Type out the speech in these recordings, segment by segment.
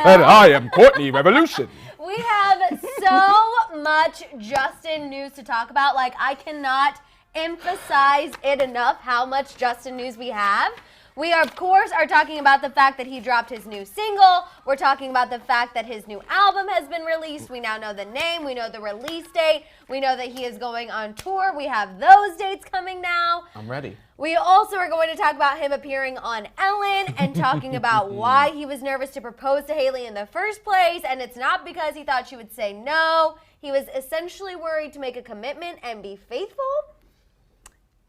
And I am Courtney Revolution. We have so much Justin news to talk about. Like, I cannot emphasize it enough how much Justin news we have. We, of course, are talking about the fact that he dropped his new single. We're talking about the fact that his new album has been released. We now know the name. We know the release date. We know that he is going on tour. We have those dates coming now. I'm ready. We also are going to talk about him appearing on Ellen and talking about why he was nervous to propose to Hailey in the first place. And it's not because he thought she would say no. He was essentially worried to make a commitment and be faithful.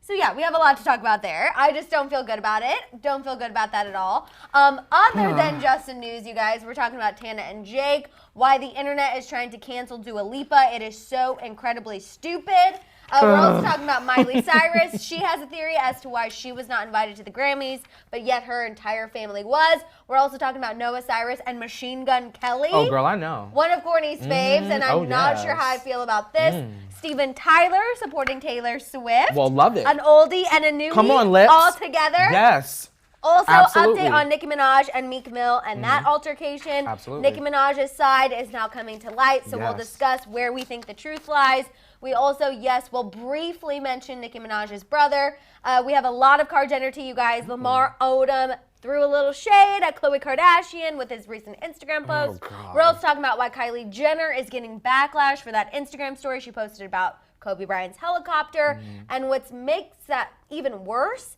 So yeah, we have a lot to talk about there. I just don't feel good about it. Don't feel good about that at all. Other than Justin news, you guys, we're talking about Tana and Jake, why the internet is trying to cancel Dua Lipa. It is so incredibly stupid. We're also talking about Miley Cyrus. She has a theory as to why she was not invited to the Grammys, but yet her entire family was. We're also talking about Noah Cyrus and Machine Gun Kelly. Oh, girl, I know. One of Courtney's faves, and I'm not sure how I feel about this. Steven Tyler supporting Taylor Swift. Well, love it. An oldie and a newbie. Come on, Lips. All together. Yes. Also, Absolutely. update on Nicki Minaj and Meek Mill and that altercation. Absolutely. Nicki Minaj's side is now coming to light, so we'll discuss where we think the truth lies. We also, will briefly mention Nicki Minaj's brother. We have a lot of card gender to you guys. Lamar Odom threw a little shade at Khloe Kardashian with his recent Instagram post. We're also talking about why Kylie Jenner is getting backlash for that Instagram story she posted about Kobe Bryant's helicopter. And what makes that even worse,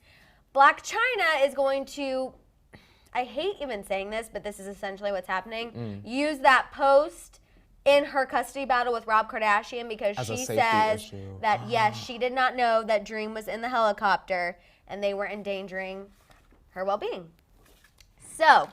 Black China is going to, I hate even saying this, but this is essentially what's happening, use that post in her custody battle with Rob Kardashian because she says that, yes, she did not know that Dream was in the helicopter and they were endangering her well-being. So,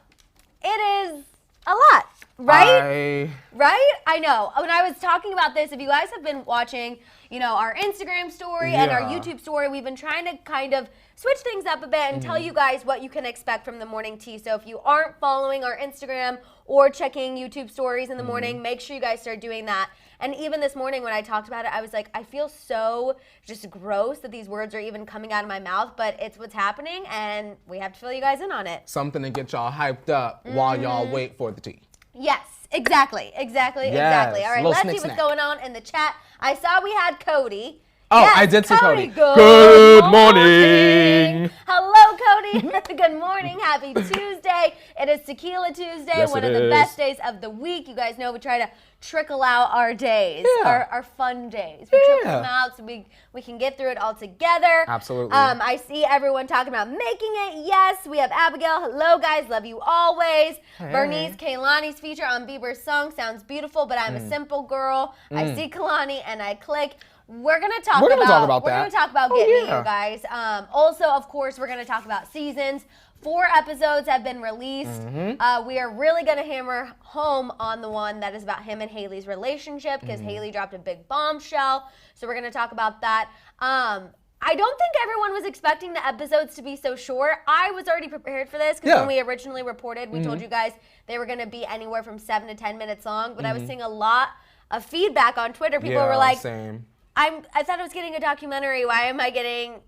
it is a lot, right? Right? I know. When I was talking about this, if you guys have been watching, our Instagram story and our YouTube story, we've been trying to kind of switch things up a bit and tell you guys what you can expect from the morning tea. So if you aren't following our Instagram or checking YouTube stories in the morning, make sure you guys start doing that. And even this morning when I talked about it, I was like, I feel so just gross that these words are even coming out of my mouth, but it's what's happening and we have to fill you guys in on it. Something to get y'all hyped up while y'all wait for the tea. Yes, exactly. All right, let's see what's going on in the chat. I saw we had Cody. Oh, yes, I did see Cody. Good morning. Hello, Cody. Good morning. Happy Tuesday. It is Tequila Tuesday, yes, one of the best days of the week. You guys know we try to trickle out our days, our fun days. We trickle them out so we can get through it all together. Absolutely. I see everyone talking about making it. Yes, we have Abigail. Hello, guys. Love you always. Hey. Bernice, Kaylani's feature on Bieber's song sounds beautiful, but I'm a simple girl. I see Kalani and I click. We're going to talk about Get Me, you guys. Also, of course, we're going to talk about seasons. 4 episodes have been released. We are really going to hammer home on the one that is about him and Hailey's relationship because Hailey dropped a big bombshell. So we're going to talk about that. I don't think everyone was expecting the episodes to be so short. I was already prepared for this because when we originally reported, we told you guys they were going to be anywhere from 7 to 10 minutes long. But I was seeing a lot of feedback on Twitter. People were like, I thought I was getting a documentary. Why am I getting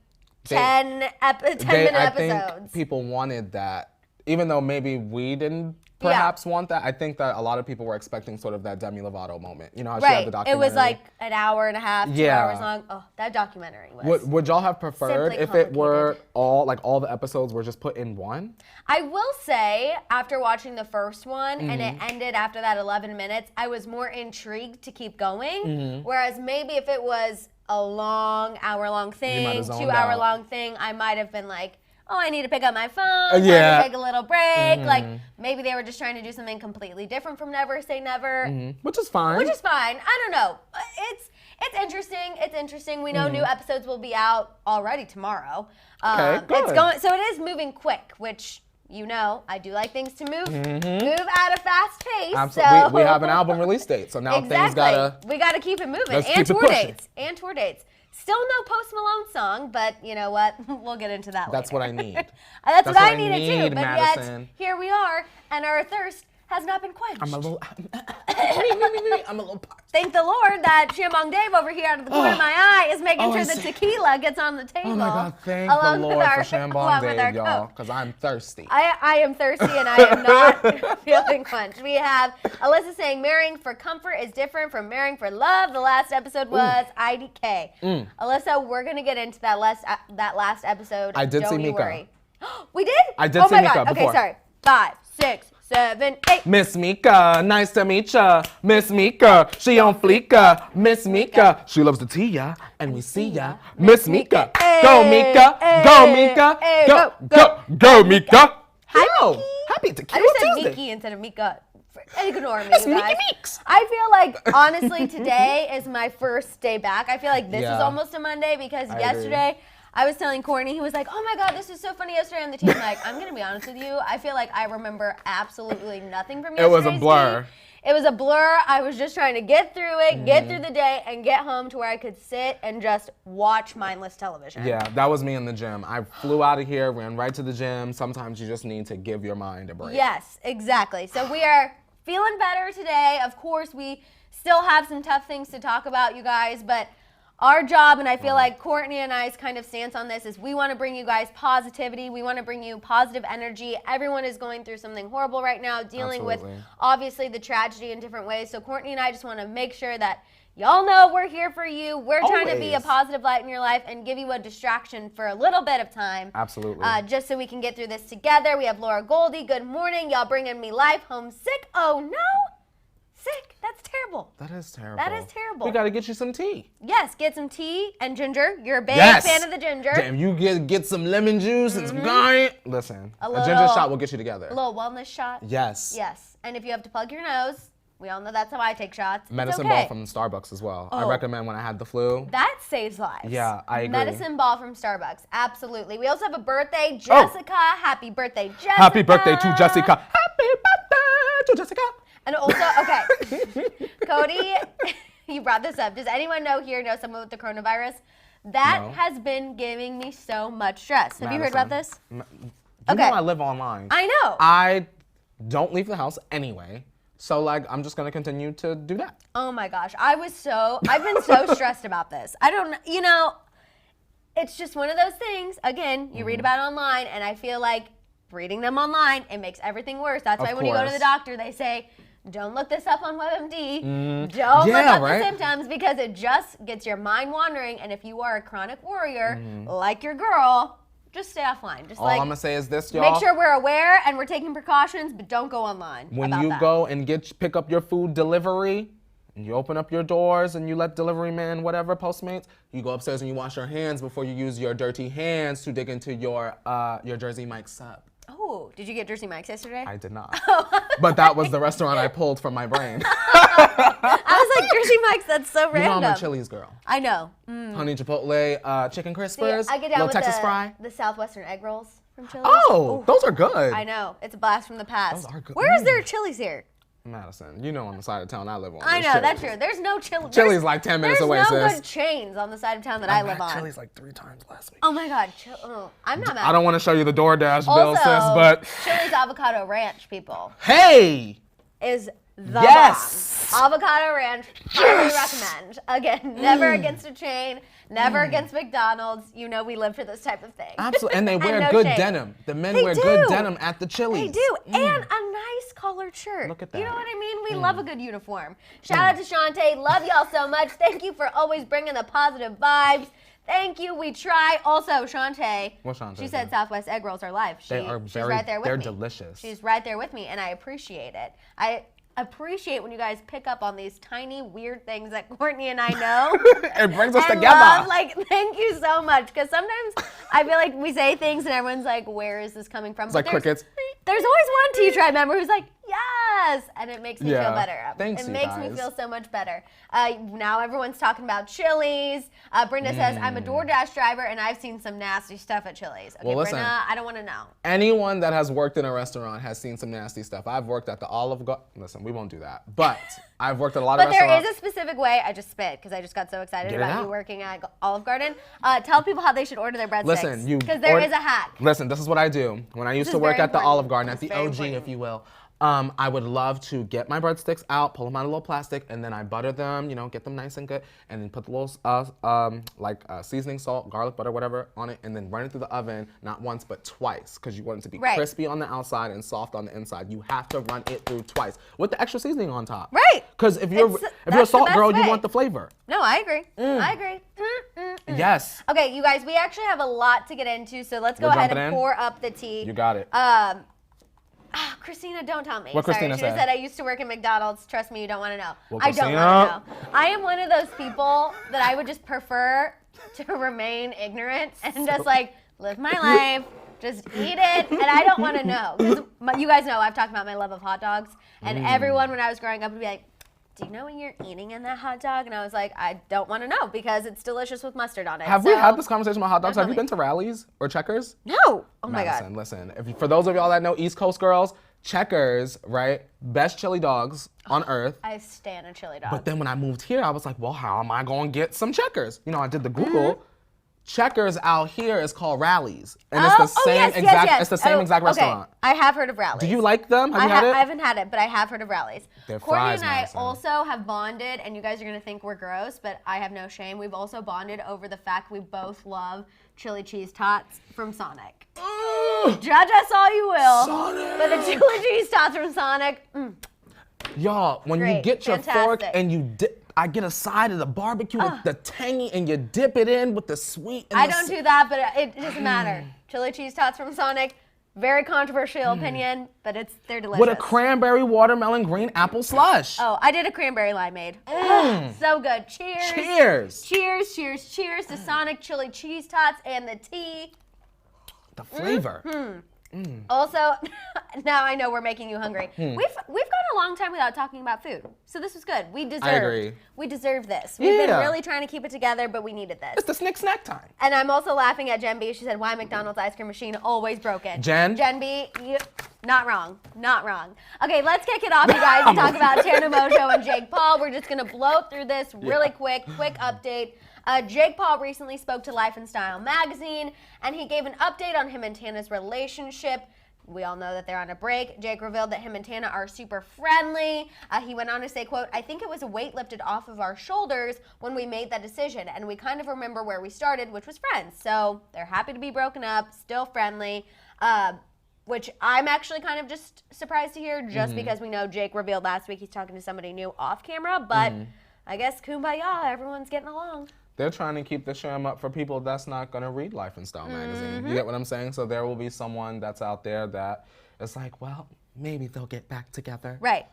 10-minute episodes? I think people wanted that. Even though maybe we didn't perhaps want that, I think that a lot of people were expecting sort of that Demi Lovato moment. You know how she had the documentary? It was like an hour and a half, 2 hours long. Oh, that documentary was Would y'all have preferred if it were all the episodes were just put in one? I will say, after watching the first one and it ended after that 11 minutes, I was more intrigued to keep going. Whereas maybe if it was a long, hour-long thing, 2-hour-long thing, I might have been like, oh, I need to pick up my phone, I need to take a little break. Like, maybe they were just trying to do something completely different from Never Say Never. Which is fine. I don't know. It's interesting. We know new episodes will be out already tomorrow. Okay, good. So it is moving quick, which, I do like things to move at a fast pace. Absolutely. So. We have an album release date, so now things we gotta keep it moving. And tour dates. Still no Post Malone song, but you know what? We'll get into that later. That's what I need. That's what I needed too. But Maddison. yet, here we are, and our thirst has not been quenched. I'm a little parched. Thank the Lord that Shambong Dave over here out of the corner of my eye is making sure the tequila gets on the table. Oh my God, thank the Lord for Shambong Dave, y'all, because I'm thirsty. I am thirsty and I am not feeling quenched. We have Alyssa saying marrying for comfort is different from marrying for love. The last episode was IDK. Alyssa, we're going to get into that last episode. I did see Don't you Mika. worry. We did? I did see Mika before. Okay, sorry. 5, 6, 7, 8. Miss Mika, nice to meet ya. Miss Mika, she on fleeka. Miss Mika, she loves the tea ya, and we see ya. Miss Mika, go Mika, go Mika, go Mika. Hi, happy Tequila I just said Tuesday. Miki instead of Mika. Ignore me, That's you guys. Mickey Meeks. I feel like, honestly, today is my first day back. I feel like this is almost a Monday because yesterday I was telling Courtney, he was like, oh my God, this is so funny yesterday on the team. Like, I'm going to be honest with you. I feel like I remember absolutely nothing from yesterday's It was a blur. team. It was a blur. I was just trying to get through it, get through the day, and get home to where I could sit and just watch mindless television. Yeah, that was me in the gym. I flew out of here, ran right to the gym. Sometimes you just need to give your mind a break. Yes, exactly. So we are feeling better today. Of course, we still have some tough things to talk about, you guys, but our job, and I feel like Courtney and I's kind of stance on this, is we want to bring you guys positivity. We want to bring you positive energy. Everyone is going through something horrible right now, dealing with, obviously, the tragedy in different ways. So Courtney and I just want to make sure that y'all know we're here for you. We're trying to be a positive light in your life and give you a distraction for a little bit of time. Absolutely. Just so we can get through this together. We have Laura Goldie. Good morning. Y'all bringing me life. Homesick. Oh, no. Sick. That's terrible. That is terrible. That is terrible. We got to get you some tea. Yes, get some tea and ginger. You're a big fan of the ginger. Damn, you get some lemon juice and some garlic. Listen, a ginger shot will get you together. A little wellness shot. Yes. Yes. And if you have to plug your nose, we all know that's how I take shots. Medicine ball from Starbucks as well. I recommend when I had the flu. That saves lives. Yeah, I agree. Medicine ball from Starbucks. Absolutely. We also have a birthday. Jessica. Happy birthday, Jessica. Happy birthday to Jessica. Happy birthday to Jessica. And also, okay, Cody, you brought this up. Does anyone know someone with the coronavirus? That has been giving me so much stress. Have you heard about this? You know I live online. I know. I don't leave the house anyway. So, I'm just going to continue to do that. Oh, my gosh. I've been so stressed about this. I don't, it's just one of those things. Again, you read about it online, and I feel like reading them online, it makes everything worse. That's why when you go to the doctor, they say, don't look this up on WebMD. Don't look up the symptoms because it just gets your mind wandering. And if you are a chronic worrier, like your girl, just stay offline. Just All I'm going to say is this, y'all. Make sure we're aware and we're taking precautions, but don't go online. When you go and pick up your food delivery, and you open up your doors and you let delivery man, whatever, Postmates, you go upstairs and you wash your hands before you use your dirty hands to dig into your Jersey Mike's sub. Oh, did you get Jersey Mike's yesterday? I did not. But that was the restaurant I pulled from my brain. I was like, Jersey Mike's, that's so random. You know I'm a Chili's girl. I know. Honey Chipotle, chicken crispers, I get down little with Texas fry. The Southwestern egg rolls from Chili's. Oh, those are good. I know. It's a blast from the past. Those are good. Where is there Chili's here? Madison, you know on the side of town I live on. I know, that's true. There's no Chili's. Chili's like 10 minutes away, sis. There's no good chains on the side of town that I live on. Chili's like 3 times last week. Oh my God. I'm not mad. I don't want to show you the DoorDash bill, sis, but... Chili's Avocado Ranch, people. Hey! Is the bomb. Avocado Ranch, highly recommend. Again, never against a chain, never against McDonald's. You know we live for this type of thing. Absolutely, and they wear good denim. The men wear good denim at the Chili's. They do, and a nice collared shirt. Look at that. You know what I mean? We love a good uniform. Shout out to Shantae. Love y'all so much. Thank you for always bringing the positive vibes. Thank you. We try. Also, Shantae. What Shantae? She said Southwest egg rolls are live. She's right there with me. They're delicious. She's right there with me, and I appreciate it. I appreciate when you guys pick up on these tiny weird things that Courtney and I know. It brings us together. Thank you so much. Because sometimes I feel like we say things and everyone's like, where is this coming from? It's like crickets. There's always one teacher I remember who's like, yes, and it makes me feel better. Thanks, it makes me feel so much better. Now everyone's talking about Chili's. Brenda says, I'm a DoorDash driver and I've seen some nasty stuff at Chili's. Okay, well, listen, Brenda, I don't want to know. Anyone that has worked in a restaurant has seen some nasty stuff. I've worked at the Olive Garden. Listen, we won't do that. But I've worked at a lot of restaurants. But there is a specific way. I just spit because I just got so excited about you working at Olive Garden. Tell people how they should order their breadsticks. Listen, because there is a hack. Listen, this is what I do. When I used to work at the Olive Garden, at the OG, if you will, I would love to get my breadsticks out, pull them out of a little plastic, and then I butter them, get them nice and good, and then put the little seasoning, salt, garlic butter, whatever on it, and then run it through the oven, not once but twice, because you want it to be crispy on the outside and soft on the inside. You have to run it through twice with the extra seasoning on top. Right. Because if you're a salt girl, you want the flavor. No, I agree. I agree. Yes. Okay, you guys, we actually have a lot to get into, so let's go ahead and pour up the tea. You got it. Christina, don't tell me. What Christina Sorry, she said? said I used to work at McDonald's. Trust me, you don't want to know. Well, I don't want to know. I am one of those people that I would just prefer to remain ignorant and just like live my life, just eat it, and I don't want to know. Because you guys know I've talked about my love of hot dogs, and everyone when I was growing up would be like, do you know what you're eating in that hot dog? And I was like, I don't want to know because it's delicious with mustard on it. Have we had this conversation about hot dogs? Have you been to Rallies or Checkers? No. Oh my God. Listen, for those of y'all that know East Coast girls, Checkers, right? Best chili dogs on earth. I stand a chili dog. But then when I moved here, I was like, well, how am I going to get some Checkers? I did the Google. Checkers out here is called Rallies, and it's the same exact. It's the same exact restaurant. I have heard of Rallies. Do you like them? Have you had it? I haven't had it, but I have heard of Rallies. Their Courtney fries, and I Madison. also have bonded, and you guys are gonna think we're gross, but I have no shame. We've also bonded over the fact we both love chili cheese tots from Sonic. Judge us all you will, Sonic. but the chili cheese tots from Sonic. Y'all, when you get your fork and you dip. I get a side of the barbecue with the tangy and you dip it in with the sweet. And I don't do that, but it doesn't matter. Chili cheese tots from Sonic, very controversial opinion, but they're delicious. With a cranberry, watermelon, green apple slush. Oh, I did a cranberry limeade. So good. Cheers. Cheers. Cheers, cheers, cheers to Sonic chili cheese tots and the tea. The flavor. Also, now I know we're making you hungry. We've gone a long time without talking about food, so this was good. We deserve this. We've been really trying to keep it together, but we needed this. It's the snack time. And I'm also laughing at Jen B. She said, "Why McDonald's ice cream machine always broken?" Jen B, not wrong, not wrong. Okay, let's kick it off, you guys, and talk about Tana Mojo and Jake Paul. We're just gonna blow through this really quick update. Jake Paul recently spoke to Life and Style magazine, and he gave an update on him and Tana's relationship. We all know that they're on a break. Jake revealed that him and Tana are super friendly. He went on to say, quote, "I think it was a weight lifted off of our shoulders when we made that decision, and we kind of remember where we started, which was friends." So they're happy to be broken up, still friendly, which I'm actually kind of just surprised to hear, just because we know Jake revealed last week he's talking to somebody new off camera, but I guess kumbaya, everyone's getting along. They're trying to keep the sham up for people that's not going to read Life and Style magazine. You get what I'm saying? So there will be someone that's out there that is like, well, maybe they'll get back together. Right.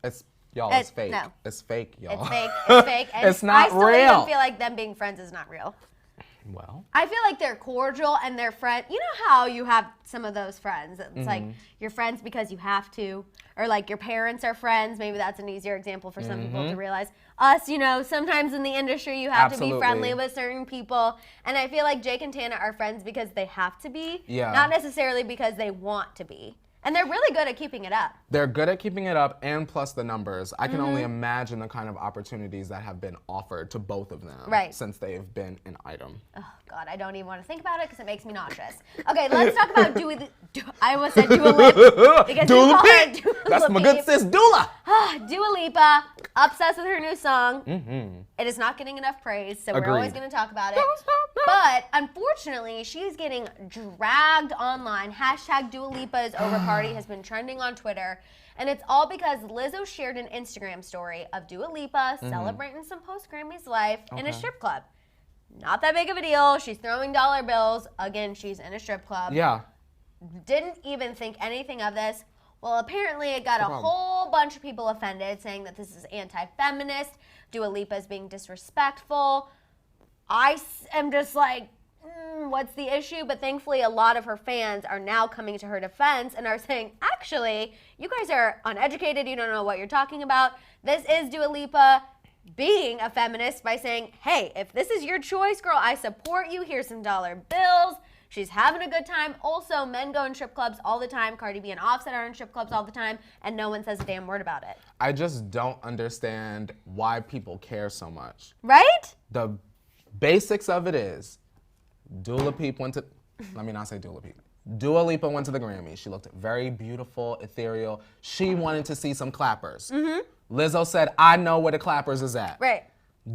It's fake. No. It's fake, y'all. It's fake. It's fake. And it's not real. I still even feel like them being friends is not real. Well, I feel like they're cordial and they're friends. You know how you have some of those friends. It's like you're friends because you have to, or like your parents are friends. Maybe that's an easier example for some people to realize. Us, sometimes in the industry you have to be friendly with certain people. And I feel like Jake and Tana are friends because they have to be, not necessarily because they want to be. And they're really good at keeping it up. They're good at keeping it up, and plus the numbers. I can only imagine the kind of opportunities that have been offered to both of them since they have been an item. Oh, God, I don't even want to think about it because it makes me nauseous. Okay, let's talk about I almost said Dua Lipa. Dua Lipa. That's my good sis, Dula. Dua Lipa, obsessed with her new song. It is not getting enough praise, so we're always going to talk about it. But unfortunately, she's getting dragged online. Hashtag Dua Lipa is over party has been trending on Twitter. And it's all because Lizzo shared an Instagram story of Dua Lipa celebrating some post-Grammys life in a strip club. Not that big of a deal. She's throwing dollar bills. Again, she's in a strip club. Yeah. Didn't even think anything of this. Well, apparently it got a whole bunch of people offended, saying that this is anti-feminist. Dua Lipa is being disrespectful. I am just like, what's the issue? But thankfully, a lot of her fans are now coming to her defense and are saying, actually, you guys are uneducated. You don't know what you're talking about. This is Dua Lipa being a feminist by saying, hey, if this is your choice, girl, I support you. Here's some dollar bills. She's having a good time. Also, men go in strip clubs all the time. Cardi B and Offset are in strip clubs all the time, and no one says a damn word about it. I just don't understand why people care so much. Right? The basics of it is, Dula Peep went to, let me not say Dula Peep. Dua Lipa went to the Grammys. She looked very beautiful, ethereal. She wanted to see some clappers. Lizzo said, I know where the clappers is at. Right.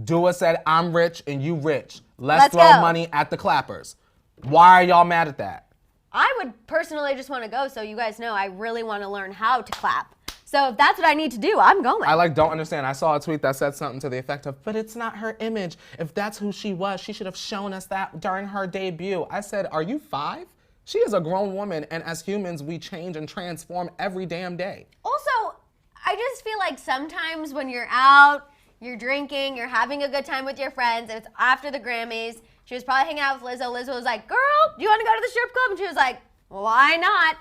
Dua said, I'm rich and you rich. Let's throw go. money at the clappers. Why are y'all mad at that? I would personally just want to go, so you guys know I really want to learn how to clap. So if that's what I need to do, I'm going. I don't understand. I saw a tweet that said something to the effect of, but it's not her image. If that's who she was, she should have shown us that during her debut. I said, are you 5? She is a grown woman, and as humans, we change and transform every damn day. Also, I just feel like sometimes when you're out, you're drinking, you're having a good time with your friends, and it's after the Grammys. She was probably hanging out with Lizzo. Lizzo was like, girl, do you want to go to the strip club? And she was like, why not?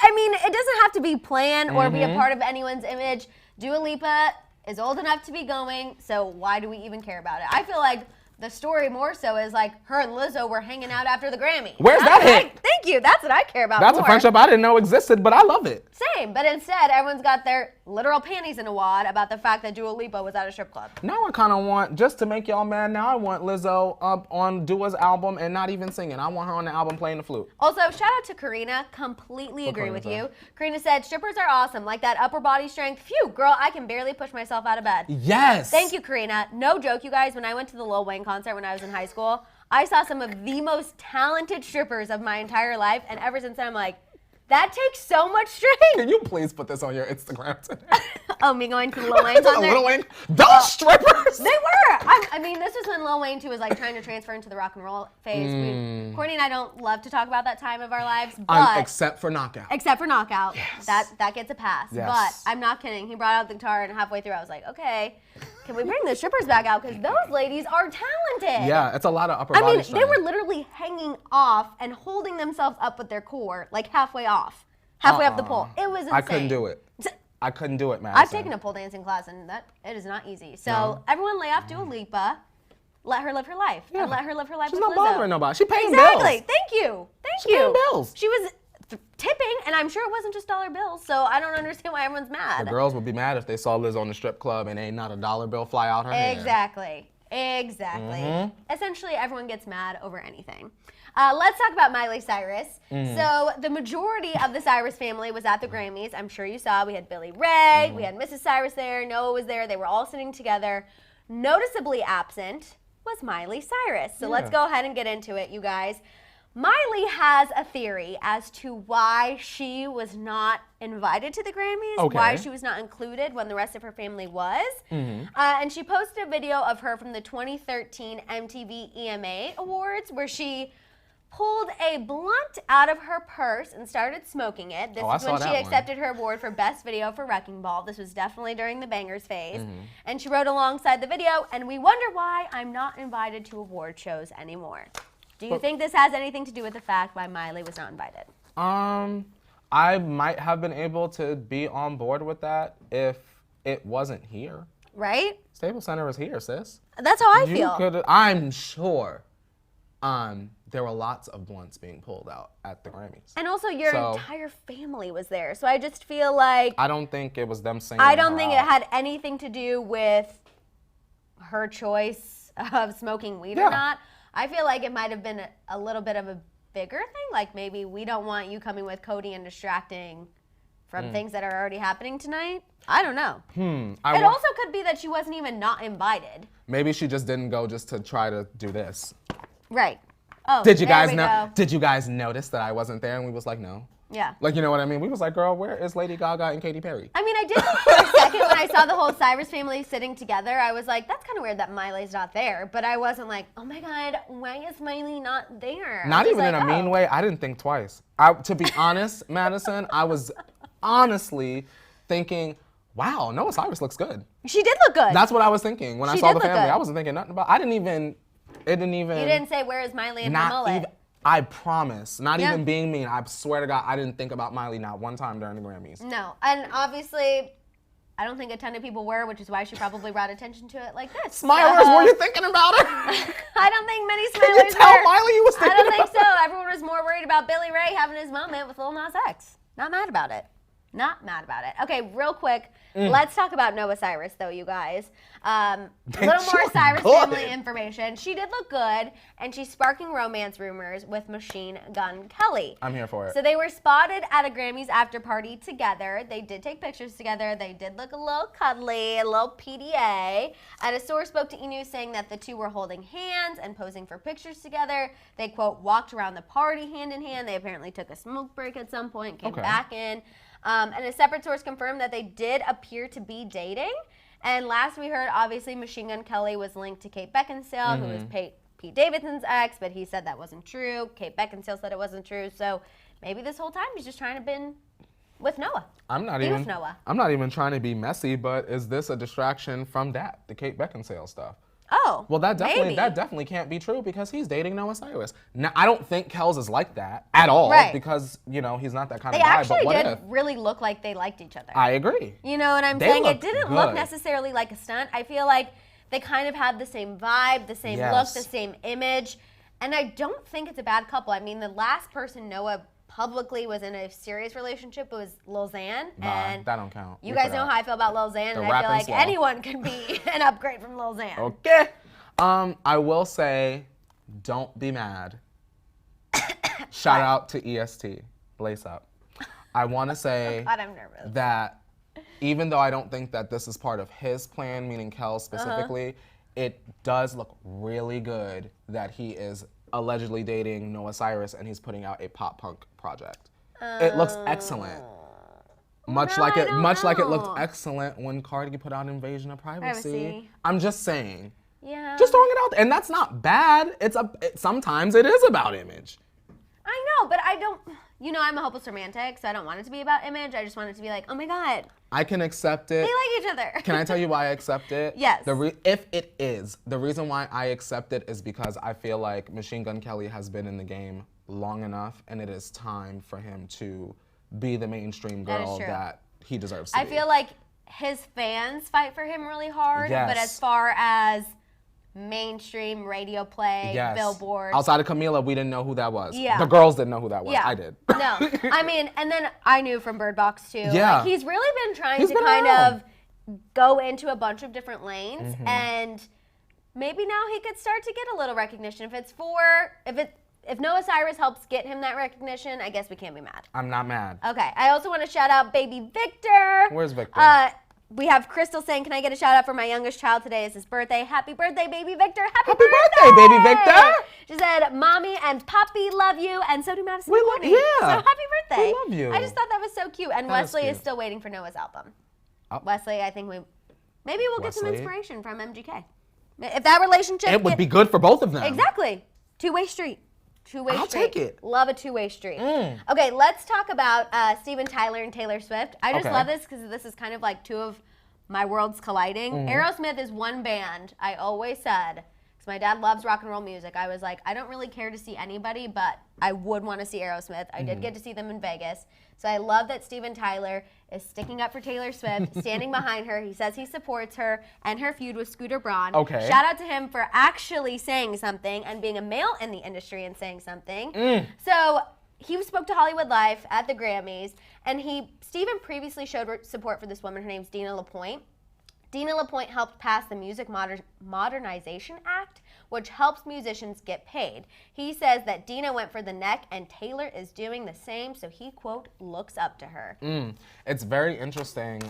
I mean, it doesn't have to be planned or be a part of anyone's image. Dua Lipa is old enough to be going, so why do we even care about it? I feel like the story more so is like her and Lizzo were hanging out after the Grammy. Where's that hit? Thank you. That's what I care about That's more. a friendship I didn't know existed, but I love it. Same, but instead everyone's got their literal panties in a wad about the fact that Dua Lipa was at a strip club. Now I kind of want, just to make y'all mad, now I want Lizzo up on Dua's album and not even singing. I want her on the album playing the flute. Also, shout out to Karina. Completely agree with you. Karina said, strippers are awesome. Like that upper body strength. Phew, girl, I can barely push myself out of bed. Yes. Thank you, Karina. No joke, you guys. When I went to the Lil Wayne concert when I was in high school, I saw some of the most talented strippers of my entire life. And ever since then, I'm like, that takes so much strength. Can you please put this on your Instagram today? Oh, me going to the Lil Wayne concert? Lil Wayne, those strippers. They were. I mean, this was when Lil Wayne too was like trying to transfer into the rock and roll phase. Courtney and I don't love to talk about that time of our lives, but except for Knockout. Except for Knockout, Yes. that gets a pass. Yes. But I'm not kidding. He brought out the guitar, and halfway through, I was like, okay, can we bring the strippers back out? Because those ladies are talented. Yeah, it's a lot of upper body I mean, strength. they were literally hanging off and holding themselves up with their core, like halfway off. Halfway up the pole. It was insane. I couldn't do it. I couldn't do it, Madison. I've taken a pole dancing class, and it is not easy. So everyone lay off Dua Lipa. Let her live her life. Yeah. And let her live her life She's with not Lizzo. bothering nobody. She paying Exactly. bills. Thank you. Thank She you. paying bills. She was tipping, and I'm sure it wasn't just dollar bills, so I don't understand why everyone's mad. The girls would be mad if they saw Liz on the strip club and ain't not a dollar bill fly out her hair. Exactly. Essentially, everyone gets mad over anything. Let's talk about Miley Cyrus. So the majority of the Cyrus family was at the Grammys. I'm sure you saw. We had Billy Ray, we had Mrs. Cyrus there, Noah was there. They were all sitting together. Noticeably absent was Miley Cyrus. So let's go ahead and get into it, you guys. Miley has a theory as to why she was not invited to the Grammys, why she was not included when the rest of her family was. And she posted a video of her from the 2013 MTV EMA Awards where she pulled a blunt out of her purse and started smoking it. This is when she accepted her award for Best Video for Wrecking Ball. This was definitely during the bangers phase. And she wrote alongside the video, and we wonder why I'm not invited to award shows anymore. Do you think this has anything to do with the fact why Miley was not invited? I might have been able to be on board with that if it wasn't here. Right? Staples Center is here, sis. That's how I feel. I'm sure there were lots of blunts being pulled out at the Grammys. And also your entire family was there. So I just feel like... I don't think it was them saying I don't think it had anything to do with her choice of smoking weed or not. I feel like it might have been a little bit of a bigger thing. Like maybe we don't want you coming with Cody and distracting from things that are already happening tonight. I don't know. It also could be that she wasn't even not invited. Maybe she just didn't go just to try to do this. Right. Oh, Did you guys know? Did you guys notice that I wasn't there? And we was like, no. Yeah. Like, you know what I mean? We was like, girl, where is Lady Gaga and Katy Perry? I mean, I did think for a second when I saw the whole Cyrus family sitting together, I was like, that's kind of weird that Miley's not there. But I wasn't like, oh my God, why is Miley not there? Not even in a mean way. I didn't think twice. To be honest, Madison, I was honestly thinking, wow, Noah Cyrus looks good. She did look good. That's what I was thinking when I saw the family. I wasn't thinking nothing about it. It didn't even. You didn't say, where is Miley and her mullet? I promise. Not even being mean. I swear to God, I didn't think about Miley not one time during the Grammys. No. And obviously, I don't think a ton of people were, which is why she probably brought attention to it like this. Smilers, were you thinking about her? I don't think many smilers Did you tell Miley you was thinking I don't think so. Everyone was more worried about Billy Ray having his moment with Lil Nas X. Not mad about it. Not mad about it. Okay, real quick, let's talk about Noah Cyrus, though, you guys. A little more Cyrus family information. She did look good, and she's sparking romance rumors with Machine Gun Kelly. I'm here for it. So they were spotted at a Grammys after party together. They did take pictures together. They did look a little cuddly, a little PDA. And a source spoke to E! News saying that the two were holding hands and posing for pictures together. They, quote, walked around the party hand in hand. They apparently took a smoke break at some point, came back in. And a separate source confirmed that they did appear to be dating. And last we heard, obviously, Machine Gun Kelly was linked to Kate Beckinsale, who was Pete Davidson's ex, but he said that wasn't true. Kate Beckinsale said it wasn't true. So maybe this whole time he's just trying to be with Noah. I'm not even trying to be messy, but is this a distraction from that, the Kate Beckinsale stuff? Oh, well, that definitely can't be true because he's dating Noah Cyrus. Now, I don't think Kels is like that at all because, you know, he's not that kind of guy. They actually did really look like they liked each other. I agree. You know what I'm saying? It didn't look necessarily like a stunt. I feel like they kind of have the same vibe, the same look, the same image. And I don't think it's a bad couple. I mean, the last person Noah publicly was in a serious relationship was Lil Xan. And that don't count. You guys know how I feel about Lil Xan, and I feel like anyone can be an upgrade from Lil Xan. Okay. I will say, don't be mad. Shout out to EST. Blaze up. I want to say God, I'm nervous. that even though I don't think that this is part of his plan, meaning Kel specifically, it does look really good that he is allegedly dating Noah Cyrus and he's putting out a pop punk project. It looks excellent. Much like it looked excellent when Cardi put out Invasion of Privacy. I'm just saying. Yeah. Just throwing it out there. And that's not bad. Sometimes it is about image. I know, but I don't, you know, I'm a hopeless romantic, so I don't want it to be about image. I just want it to be like, oh my God. I can accept it. They like each other. Can I tell you why I accept it? Yes. If it is, the reason why I accept it is because I feel like Machine Gun Kelly has been in the game long enough, and it is time for him to be the mainstream girl that he deserves to be. I feel like his fans fight for him really hard, Yes. but as far as mainstream radio play, Billboard. Outside of Camila, we didn't know who that was. Yeah. The girls didn't know who that was. Yeah. I did. No. I mean, and then I knew from Bird Box too. Yeah. Like, he's really been trying to kind of go into a bunch of different lanes, and maybe now he could start to get a little recognition. If Noah Cyrus helps get him that recognition, I guess we can't be mad. I'm not mad. Okay. I also want to shout out baby Victor. Where's Victor? We have Crystal saying, can I get a shout out for my youngest child today? It's his birthday. Happy birthday, baby Victor. Happy birthday, baby Victor. She said, Mommy and Papi love you, and so do Maddison and Courtney. So happy birthday. We love you. I just thought that was so cute. And Wesley is still waiting for Noah's album. Oh. Wesley, I think maybe we'll get some inspiration from MGK. If that relationship... It would be good for both of them. Exactly. Two-way street. I'll take it. Love a two-way street. Okay, let's talk about Steven Tyler and Taylor Swift. I just love this because this is kind of like two of my worlds colliding. Aerosmith is one band I always said, because my dad loves rock and roll music. I was like, I don't really care to see anybody, but I would want to see Aerosmith. I did get to see them in Vegas. So I love that Steven Tyler is sticking up for Taylor Swift, standing behind her. He says he supports her and her feud with Scooter Braun. Okay. Shout out to him for actually saying something and being a male in the industry and saying something. So he spoke to Hollywood Life at the Grammys, and Steven previously showed support for this woman. Her name's Dina LaPointe. Dina LaPointe helped pass the Music Modernization Act, which helps musicians get paid. He says that Dina went for the neck, and Taylor is doing the same, so he, quote, looks up to her. It's very interesting.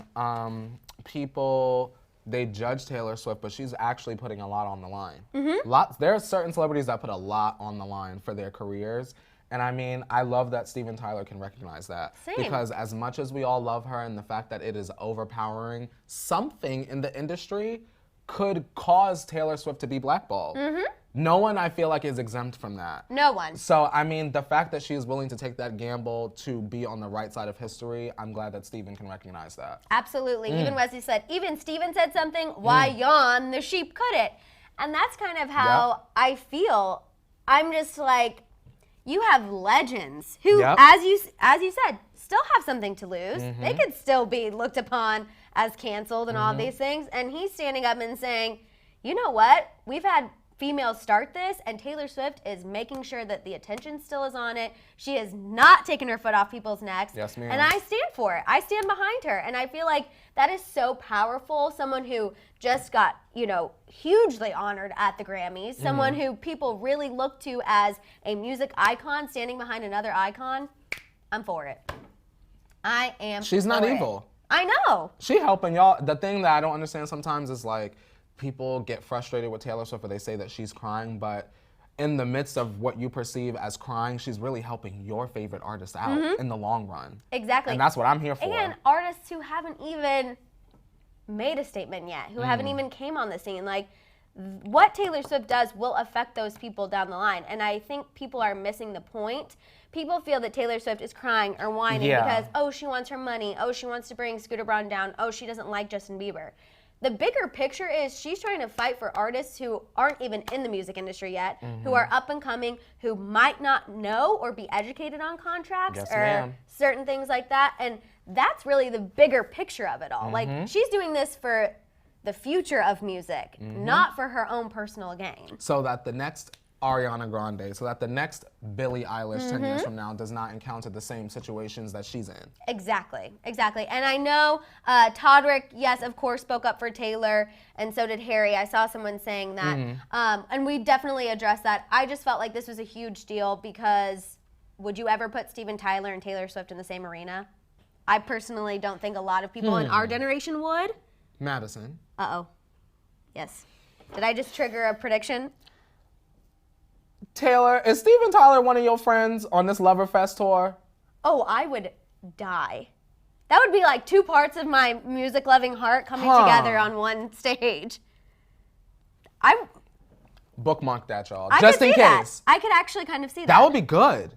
People, they judge Taylor Swift, but she's actually putting a lot on the line. There are certain celebrities that put a lot on the line for their careers. And I mean, I love that Steven Tyler can recognize that. Same. Because as much as we all love her and the fact that it is overpowering, something in the industry could cause Taylor Swift to be blackballed. No one, I feel like, is exempt from that. No one. So, I mean, the fact that she is willing to take that gamble to be on the right side of history, I'm glad that Steven can recognize that. Absolutely. Even Wesley said, even Steven said something, why yawn, the sheep could it. And that's kind of how I feel. I'm just like, you have legends who, as you said, still have something to lose. They could still be looked upon as canceled and all these things. And he's standing up and saying, you know what? We've had females start this, and Taylor Swift is making sure that the attention still is on it. She is not taking her foot off people's necks. Yes, ma'am. And I stand for it. I stand behind her. And I feel like that is so powerful. Someone who just got, hugely honored at the Grammys. Someone who people really look to as a music icon standing behind another icon. I'm for it. I am She's not evil. I know. She helping y'all. The thing that I don't understand sometimes is like, people get frustrated with Taylor Swift or they say that she's crying, but in the midst of what you perceive as crying, she's really helping your favorite artist out in the long run. Exactly. And that's what I'm here for. And artists who haven't even made a statement yet, who haven't even came on the scene. Like, what Taylor Swift does will affect those people down the line. And I think people are missing the point. People feel that Taylor Swift is crying or whining because, she wants her money. She wants to bring Scooter Braun down. She doesn't like Justin Bieber. The bigger picture is she's trying to fight for artists who aren't even in the music industry yet, who are up and coming, who might not know or be educated on contracts certain things like that. And that's really the bigger picture of it all. Like, she's doing this for the future of music, not for her own personal gain. So that the next Ariana Grande, so that the next Billie Eilish 10 years from now does not encounter the same situations that she's in. Exactly. And I know Todrick, yes, of course, spoke up for Taylor, and so did Harry. I saw someone saying that, and we definitely addressed that. I just felt like this was a huge deal because would you ever put Steven Tyler and Taylor Swift in the same arena? I personally don't think a lot of people in our generation would. Maddison. Uh-oh. Yes. Did I just trigger a prediction? Taylor, is Steven Tyler one of your friends on this Loverfest tour? Oh, I would die. That would be like two parts of my music-loving heart coming together on one stage. Bookmark that, y'all. Just in case. I could actually kind of see that. That would be good.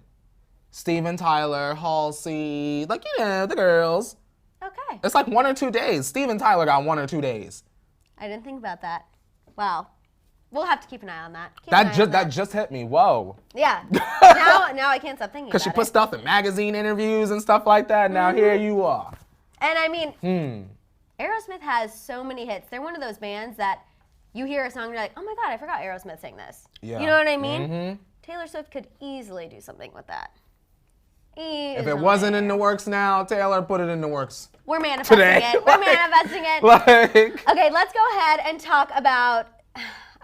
Steven Tyler, Halsey, the girls. Okay. It's like 1 or 2 days. Steven Tyler got 1 or 2 days. I didn't think about that. Wow. We'll have to keep an eye on that. That just hit me. Whoa. Yeah. now I can't stop thinking about it. Because she put stuff in magazine interviews and stuff like that. Now here you are. And I mean, Aerosmith has so many hits. They're one of those bands that you hear a song and you're like, oh my God, I forgot Aerosmith sang this. Yeah. You know what I mean? Taylor Swift could easily do something with that. Easily. If it wasn't in the works now, Taylor, put it in the works. We're manifesting it. We're manifesting it. Okay, let's go ahead and talk about...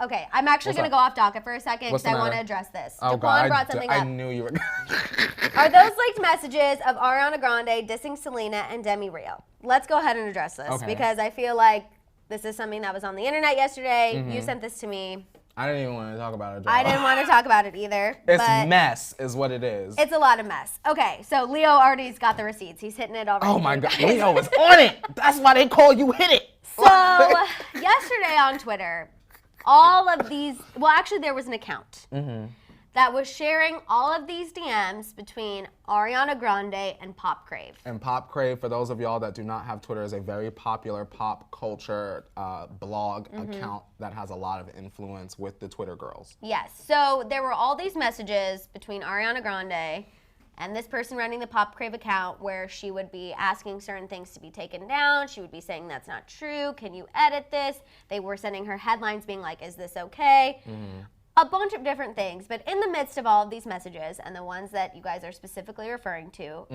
Okay, I'm actually going to go off docket for a second because I want to address this. Oh, Daquan brought something up. I knew you were Are those leaked messages of Ariana Grande dissing Selena and Demi Rio? Let's go ahead and address this because I feel like this is something that was on the internet yesterday. You sent this to me. I didn't even want to talk about it. I didn't want to talk about it either. It's mess is what it is. It's a lot of mess. Okay, so Leo already's got the receipts. He's hitting it already. Oh my God, Leo is on it. That's why they call you Hit It. So yesterday on Twitter, all of these, well, actually there was an account that was sharing all of these DMs between Ariana Grande and Pop Crave. And Pop Crave, for those of y'all that do not have Twitter, is a very popular pop culture blog account that has a lot of influence with the Twitter girls. Yes, so there were all these messages between Ariana Grande and this person running the Pop Crave account where she would be asking certain things to be taken down. She would be saying, that's not true. Can you edit this? They were sending her headlines being like, is this okay? A bunch of different things. But in the midst of all of these messages, and the ones that you guys are specifically referring to,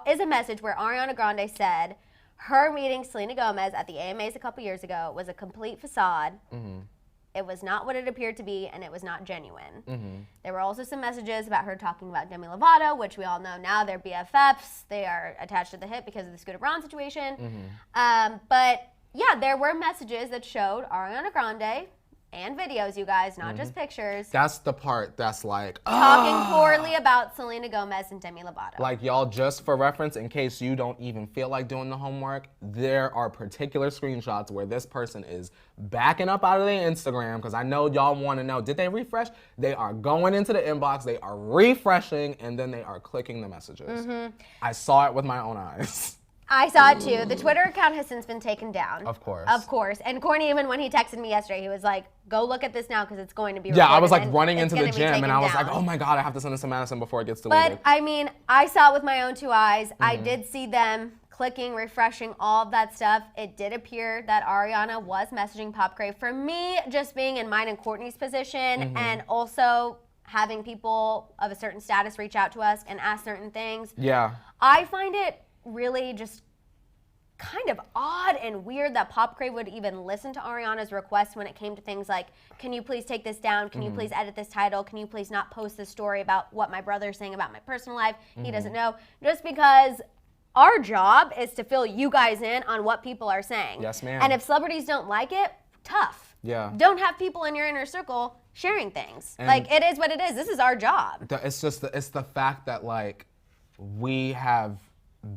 is a message where Ariana Grande said her meeting Selena Gomez at the AMAs a couple years ago was a complete facade. It was not what it appeared to be, and it was not genuine. There were also some messages about her talking about Demi Lovato, which we all know now they're BFFs. They are attached to the hip because of the Scooter Braun situation. But yeah, there were messages that showed Ariana Grande and videos, you guys, not just pictures. That's the part that's like, talking poorly about Selena Gomez and Demi Lovato. Like, y'all, just for reference, in case you don't even feel like doing the homework, there are particular screenshots where this person is backing up out of their Instagram, because I know y'all want to know, did they refresh? They are going into the inbox, they are refreshing, and then they are clicking the messages. I saw it with my own eyes. I saw it too. The Twitter account has since been taken down. Of course. Of course. And Courtney, even when he texted me yesterday, he was like, go look at this now because it's going to be recorded. Yeah, I was like and running into the gym and I was like, oh my God, I have to send this to Maddison before it gets deleted. But I mean, I saw it with my own two eyes. I did see them clicking, refreshing, all of that stuff, it did appear that Ariana was messaging Popcrave. For me, just being in mine and Courtney's position, and also having people of a certain status reach out to us and ask certain things. Yeah. I find it really just kind of odd and weird that Popcrave would even listen to Ariana's request when it came to things like, can you please take this down? Can you please edit this title? Can you please not post this story about what my brother's saying about my personal life? He doesn't know. Just because our job is to fill you guys in on what people are saying. Yes, ma'am. And if celebrities don't like it, tough. Yeah. Don't have people in your inner circle sharing things. And like, it is what it is. This is our job. It's just it's the fact that like we have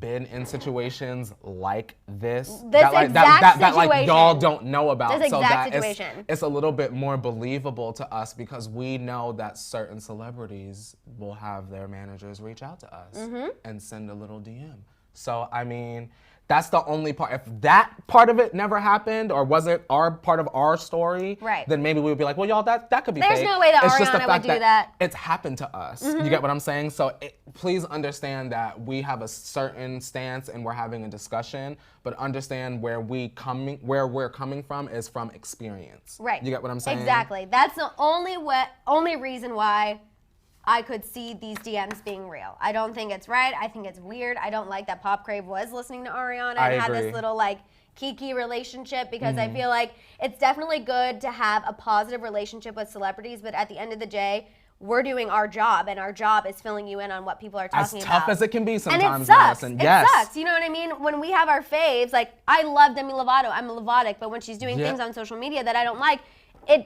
been in situations like this that like y'all don't know about. This so exact that situation. It's a little bit more believable to us because we know that certain celebrities will have their managers reach out to us and send a little DM. So I mean, that's the only part. If that part of it never happened or wasn't part of our story, right, then maybe we would be like, well, y'all, that could be There's fake. no way that it's Ariana just the fact would do that. It's happened to us. You get what I'm saying? So please understand that we have a certain stance and we're having a discussion, but understand where we're coming from is from experience. Right. You get what I'm saying? Exactly. That's the only reason why I could see these DMs being real. I don't think it's right. I think it's weird. I don't like that Popcrave was listening to Ariana and had this little like kiki relationship because I feel like it's definitely good to have a positive relationship with celebrities, but at the end of the day, we're doing our job, and our job is filling you in on what people are talking about. As tough as it can be sometimes, and it sucks. Madison. It sucks. You know what I mean? When we have our faves, like I love Demi Lovato. I'm a Lovatic, but when she's doing things on social media that I don't like,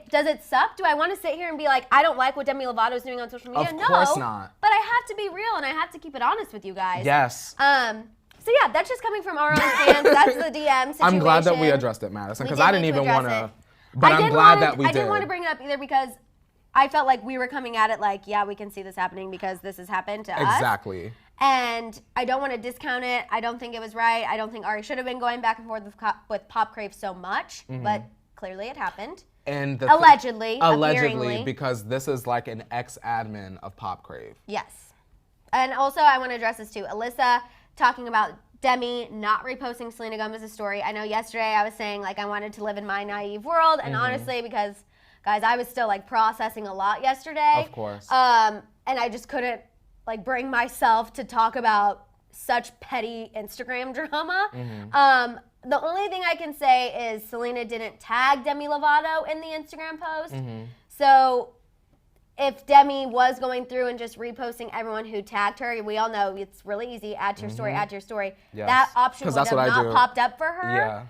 does it suck? Do I want to sit here and be like, I don't like what Demi Lovato is doing on social media? Of course not. But I have to be real and I have to keep it honest with you guys. Yes. So yeah, that's just coming from our own stance. That's the DM situation. I'm glad that we addressed it, Madison, because I didn't even want to. But I'm glad that we did. I didn't want to bring it up either because I felt like we were coming at it like, yeah, we can see this happening because this has happened to us. Exactly. And I don't want to discount it. I don't think it was right. I don't think Ari should have been going back and forth with Popcrave so much, but clearly it happened. And allegedly, because this is like an ex-admin of Popcrave. Yes. And also, I want to address this too. Alyssa talking about Demi not reposting Selena Gomez's story. I know yesterday I was saying like I wanted to live in my naive world, and honestly, because guys, I was still like processing a lot yesterday. Of course. And I just couldn't like bring myself to talk about such petty Instagram drama. The only thing I can say is Selena didn't tag Demi Lovato in the Instagram post. So if Demi was going through and just reposting everyone who tagged her, we all know it's really easy, add to your story, add to your story. Yes. That option would have not popped up for her. Yeah.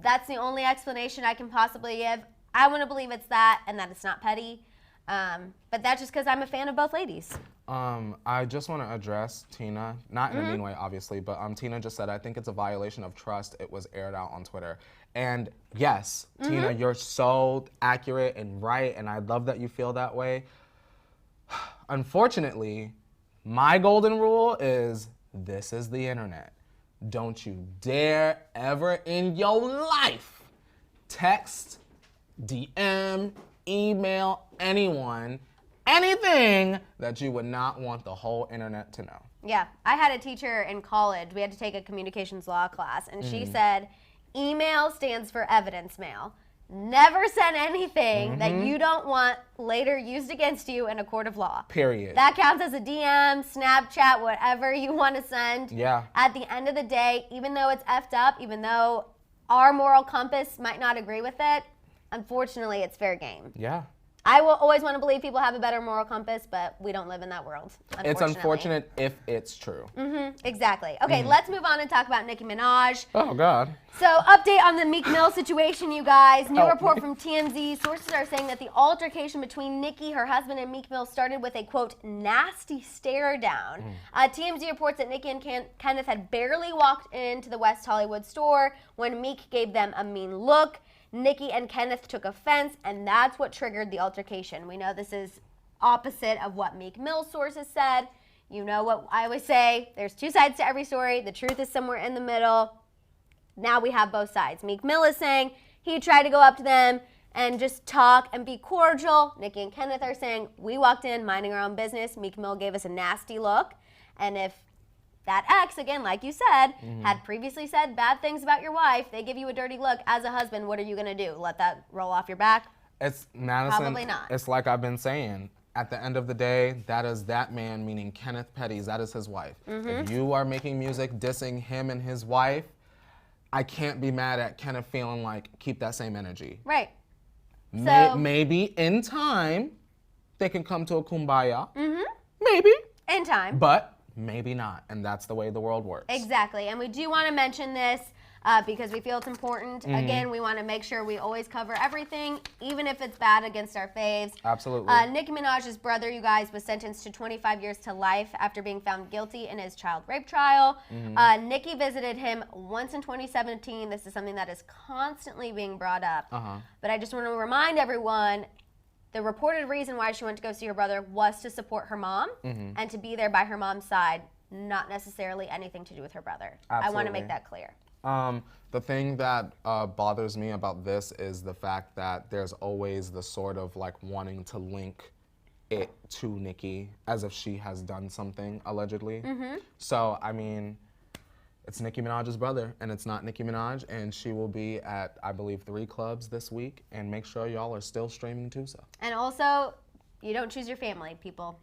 That's the only explanation I can possibly give. I want to believe it's that and that it's not petty. But that's just because I'm a fan of both ladies. I just want to address Tina, not in a mean way, obviously, but Tina just said, I think it's a violation of trust. It was aired out on Twitter. And yes, Tina, you're so accurate and right, and I love that you feel that way. Unfortunately, my golden rule is this is the internet. Don't you dare ever in your life text, DM, email anyone anything that you would not want the whole internet to know. Yeah, I had a teacher in college. We had to take a communications law class, and she said, email stands for evidence mail. Never send anything that you don't want later used against you in a court of law. Period. That counts as a DM, Snapchat, whatever you want to send. Yeah. At the end of the day, even though it's effed up, even though our moral compass might not agree with it, unfortunately, it's fair game. Yeah. I will always want to believe people have a better moral compass, but we don't live in that world, unfortunately. It's unfortunate if it's true. Exactly. Okay, let's move on and talk about Nicki Minaj. Oh, God. So, update on the Meek Mill situation, you guys. New report from TMZ. Sources are saying that the altercation between Nicki, her husband, and Meek Mill started with a, quote, nasty stare down. TMZ reports that Nicki and Kenneth had barely walked into the West Hollywood store when Meek gave them a mean look. Nicki and Kenneth took offense, and that's what triggered the altercation. We know this is opposite of what Meek Mill's sources said. You know what I always say, there's two sides to every story. The truth is somewhere in the middle. Now we have both sides. Meek Mill is saying he tried to go up to them and just talk and be cordial. Nicki and Kenneth are saying we walked in minding our own business. Meek Mill gave us a nasty look. And if that ex, again, like you said, had previously said bad things about your wife, they give you a dirty look. As a husband, what are you going to do? Let that roll off your back? It's Madison. Probably not. It's like I've been saying. At the end of the day, that is that man, meaning Kenneth Petty's. That is his wife. If you are making music dissing him and his wife, I can't be mad at Kenneth feeling like keep that same energy. Right. So Maybe in time they can come to a kumbaya. Maybe. in time. But maybe not, and that's the way the world works. Exactly, and we do want to mention this because we feel it's important. Again, we want to make sure we always cover everything, even if it's bad against our faves. Absolutely. Nicki Minaj's brother, you guys, was sentenced to 25 years to life after being found guilty in his child rape trial. Nicki visited him once in 2017. This is something that is constantly being brought up. But I just want to remind everyone, the reported reason why she went to go see her brother was to support her mom and to be there by her mom's side, not necessarily anything to do with her brother. Absolutely. I want to make that clear. The thing that bothers me about this is the fact that there's always the sort of like wanting to link it to Nicki as if she has done something, allegedly. So, I mean, it's Nicki Minaj's brother, and it's not Nicki Minaj, and she will be at, I believe, 3 clubs this week, and make sure y'all are still streaming Tusa. And also, you don't choose your family, people.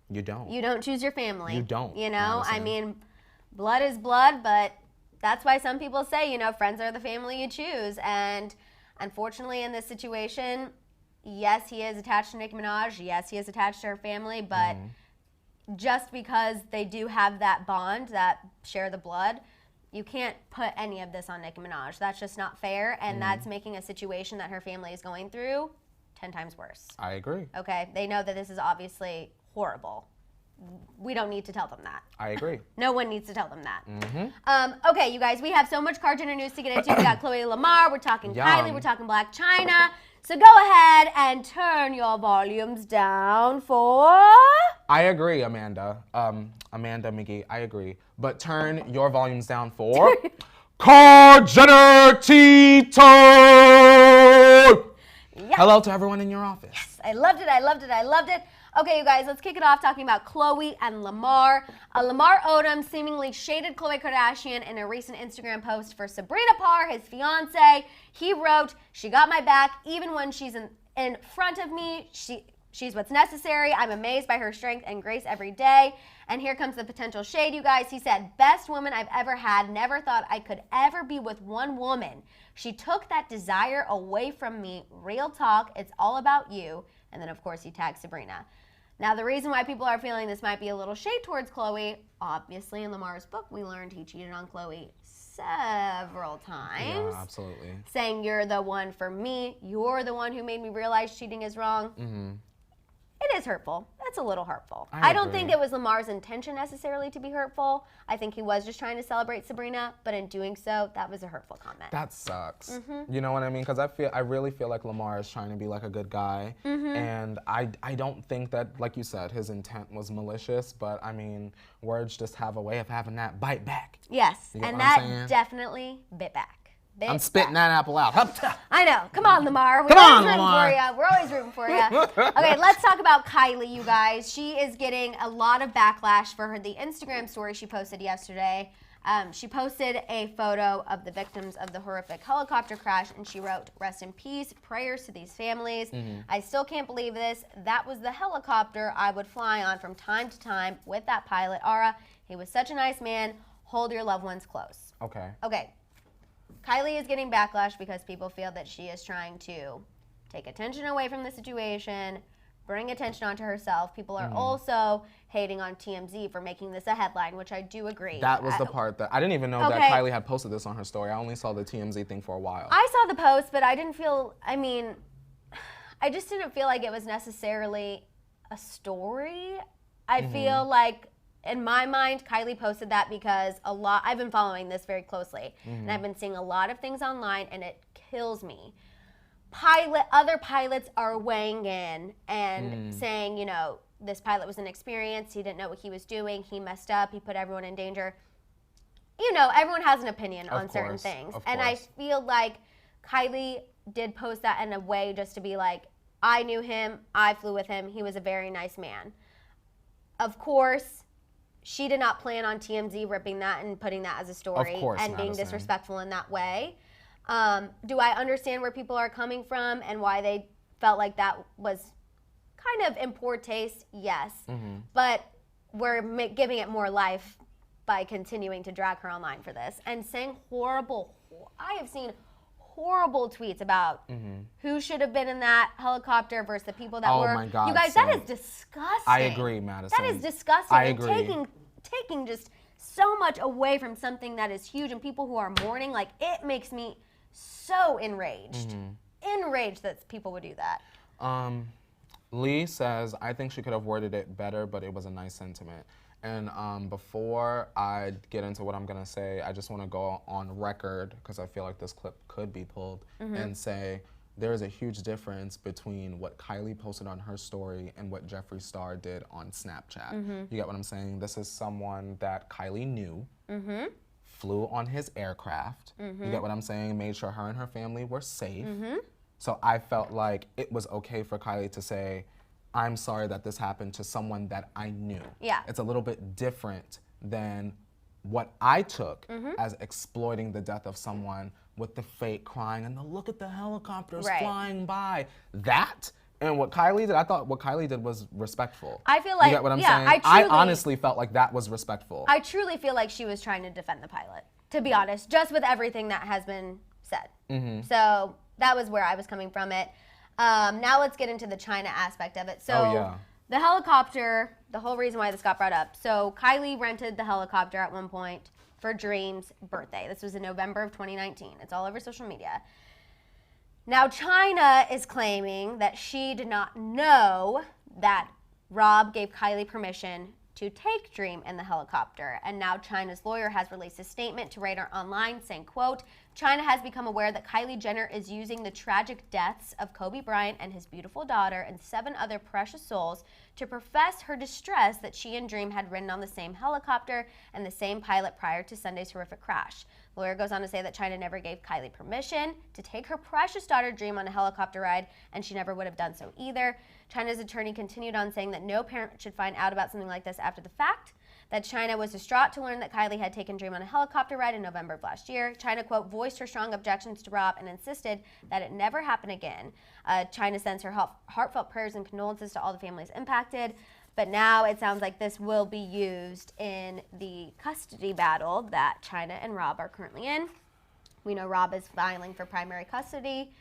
You don't. You don't choose your family. You don't, You know, Madison. I mean, blood is blood, but that's why some people say, you know, friends are the family you choose. And unfortunately, in this situation, yes, he is attached to Nicki Minaj. Yes, he is attached to her family, but just because they do have that bond, that share the blood, you can't put any of this on Nicki Minaj. That's just not fair, and that's making a situation that her family is going through 10 times worse. I agree. Okay? They know that this is obviously horrible. We don't need to tell them that. I agree. No one needs to tell them that. Okay, you guys, we have so much car dinner news to get into. We got Chloe Lamar, we're talking Kylie, we're talking Black China. So go ahead and turn your volumes down for... I agree, Amanda. Amanda McGee, I agree. But turn your volumes down for... Car Jenner Tito! Yep. Hello to everyone in your office. Yes, I loved it, I loved it, I loved it. Okay, you guys, let's kick it off talking about Chloe and Lamar. Lamar Odom seemingly shaded Khloe Kardashian in a recent Instagram post for Sabrina Parr, his fiance. He wrote, "She got my back even when she's in front of me. She's what's necessary. I'm amazed by her strength and grace every day." And here comes the potential shade, you guys. He said, "Best woman I've ever had. Never thought I could ever be with one woman. She took that desire away from me. Real talk. It's all about you." And then, of course, he tagged Sabrina. Now, the reason why people are feeling this might be a little shade towards Khloe, obviously in Lamar's book, we learned he cheated on Khloe several times. Yeah, absolutely. Saying, "You're the one for me. You're the one who made me realize cheating is wrong." It is hurtful. That's a little hurtful. I don't think it was Lamar's intention necessarily to be hurtful. I think he was just trying to celebrate Sabrina, but in doing so, that was a hurtful comment. That sucks. You know what I mean? Because I really feel like Lamar is trying to be like a good guy, and I don't think that, like you said, his intent was malicious. But I mean, words just have a way of having that bite back. Yes, You get and what I'm that saying? definitely bit back. I'm spitting that apple out. I know. Come on, Lamar. Come on, Lamar. We're always rooting for you. Okay, let's talk about Kylie, you guys. She is getting a lot of backlash for the Instagram story she posted yesterday. She posted a photo of the victims of the horrific helicopter crash, and she wrote, "Rest in peace, prayers to these families. I still can't believe this. That was the helicopter I would fly on from time to time with that pilot, Ara. He was such a nice man. Hold your loved ones close." Okay. Okay. Kylie is getting backlash because people feel that she is trying to take attention away from the situation, bring attention onto herself. People are also hating on TMZ for making this a headline, which I do agree. That was the part that I didn't even know that Kylie had posted this on her story. I only saw the TMZ thing for a while. I saw the post, but I didn't feel, I mean, I just didn't feel like it was necessarily a story. I feel like, in my mind, Kylie posted that because I've been following this very closely, and I've been seeing a lot of things online, and it kills me. Other pilots are weighing in and saying, you know, this pilot was inexperienced, he didn't know what he was doing, he messed up, he put everyone in danger. You know, everyone has an opinion on certain things. And I feel like Kylie did post that in a way just to be like, I knew him, I flew with him, he was a very nice man. Of course, she did not plan on TMZ ripping that and putting that as a story and being disrespectful in that way. Do I understand where people are coming from and why they felt like that was kind of in poor taste? Yes. But we're giving it more life by continuing to drag her online for this and saying I have seen horrible tweets about who should have been in that helicopter versus the people that were. Oh my God. You guys, that is disgusting. I agree, Maddison. That is disgusting. I agree. Taking just so much away from something that is huge and people who are mourning, like it makes me so enraged. Enraged that people would do that. Lee says, I think she could have worded it better, but it was a nice sentiment. And before I get into what I'm gonna say, I just wanna go on record, because I feel like this clip could be pulled, and say there is a huge difference between what Kylie posted on her story and what Jeffree Star did on Snapchat. You get what I'm saying? This is someone that Kylie knew, flew on his aircraft, you get what I'm saying? Made sure her and her family were safe. So I felt like it was okay for Kylie to say, I'm sorry that this happened to someone that I knew. Yeah. It's a little bit different than what I took as exploiting the death of someone with the fake crying and the look at the helicopters flying by. That and what Kylie did, I thought what Kylie did was respectful. I feel like, you get what I'm saying? I honestly felt like that was respectful. I truly feel like she was trying to defend the pilot, to be honest, just with everything that has been said. So that was where I was coming from it. Now let's get into the China aspect of it. So the helicopter, the whole reason why this got brought up. So Kylie rented the helicopter at one point for Dream's birthday. This was in November of 2019. It's all over social media. Now China is claiming that she did not know that Rob gave Kylie permission to take Dream in the helicopter. And now China's lawyer has released a statement to Radar Online saying, quote, China has become aware that Kylie Jenner is using the tragic deaths of Kobe Bryant and his beautiful daughter and 7 other precious souls to profess her distress that she and Dream had ridden on the same helicopter and the same pilot prior to Sunday's horrific crash. The lawyer goes on to say that China never gave Kylie permission to take her precious daughter Dream on a helicopter ride, and she never would have done so either. China's attorney continued on saying that no parent should find out about something like this after the fact, that China was distraught to learn that Kylie had taken Dream on a helicopter ride in November of last year. China, quote, voiced her strong objections to Rob and insisted that it never happen again. China sends her heartfelt prayers and condolences to all the families impacted. But now it sounds like this will be used in the custody battle that China and Rob are currently in. We know Rob is filing for primary custody.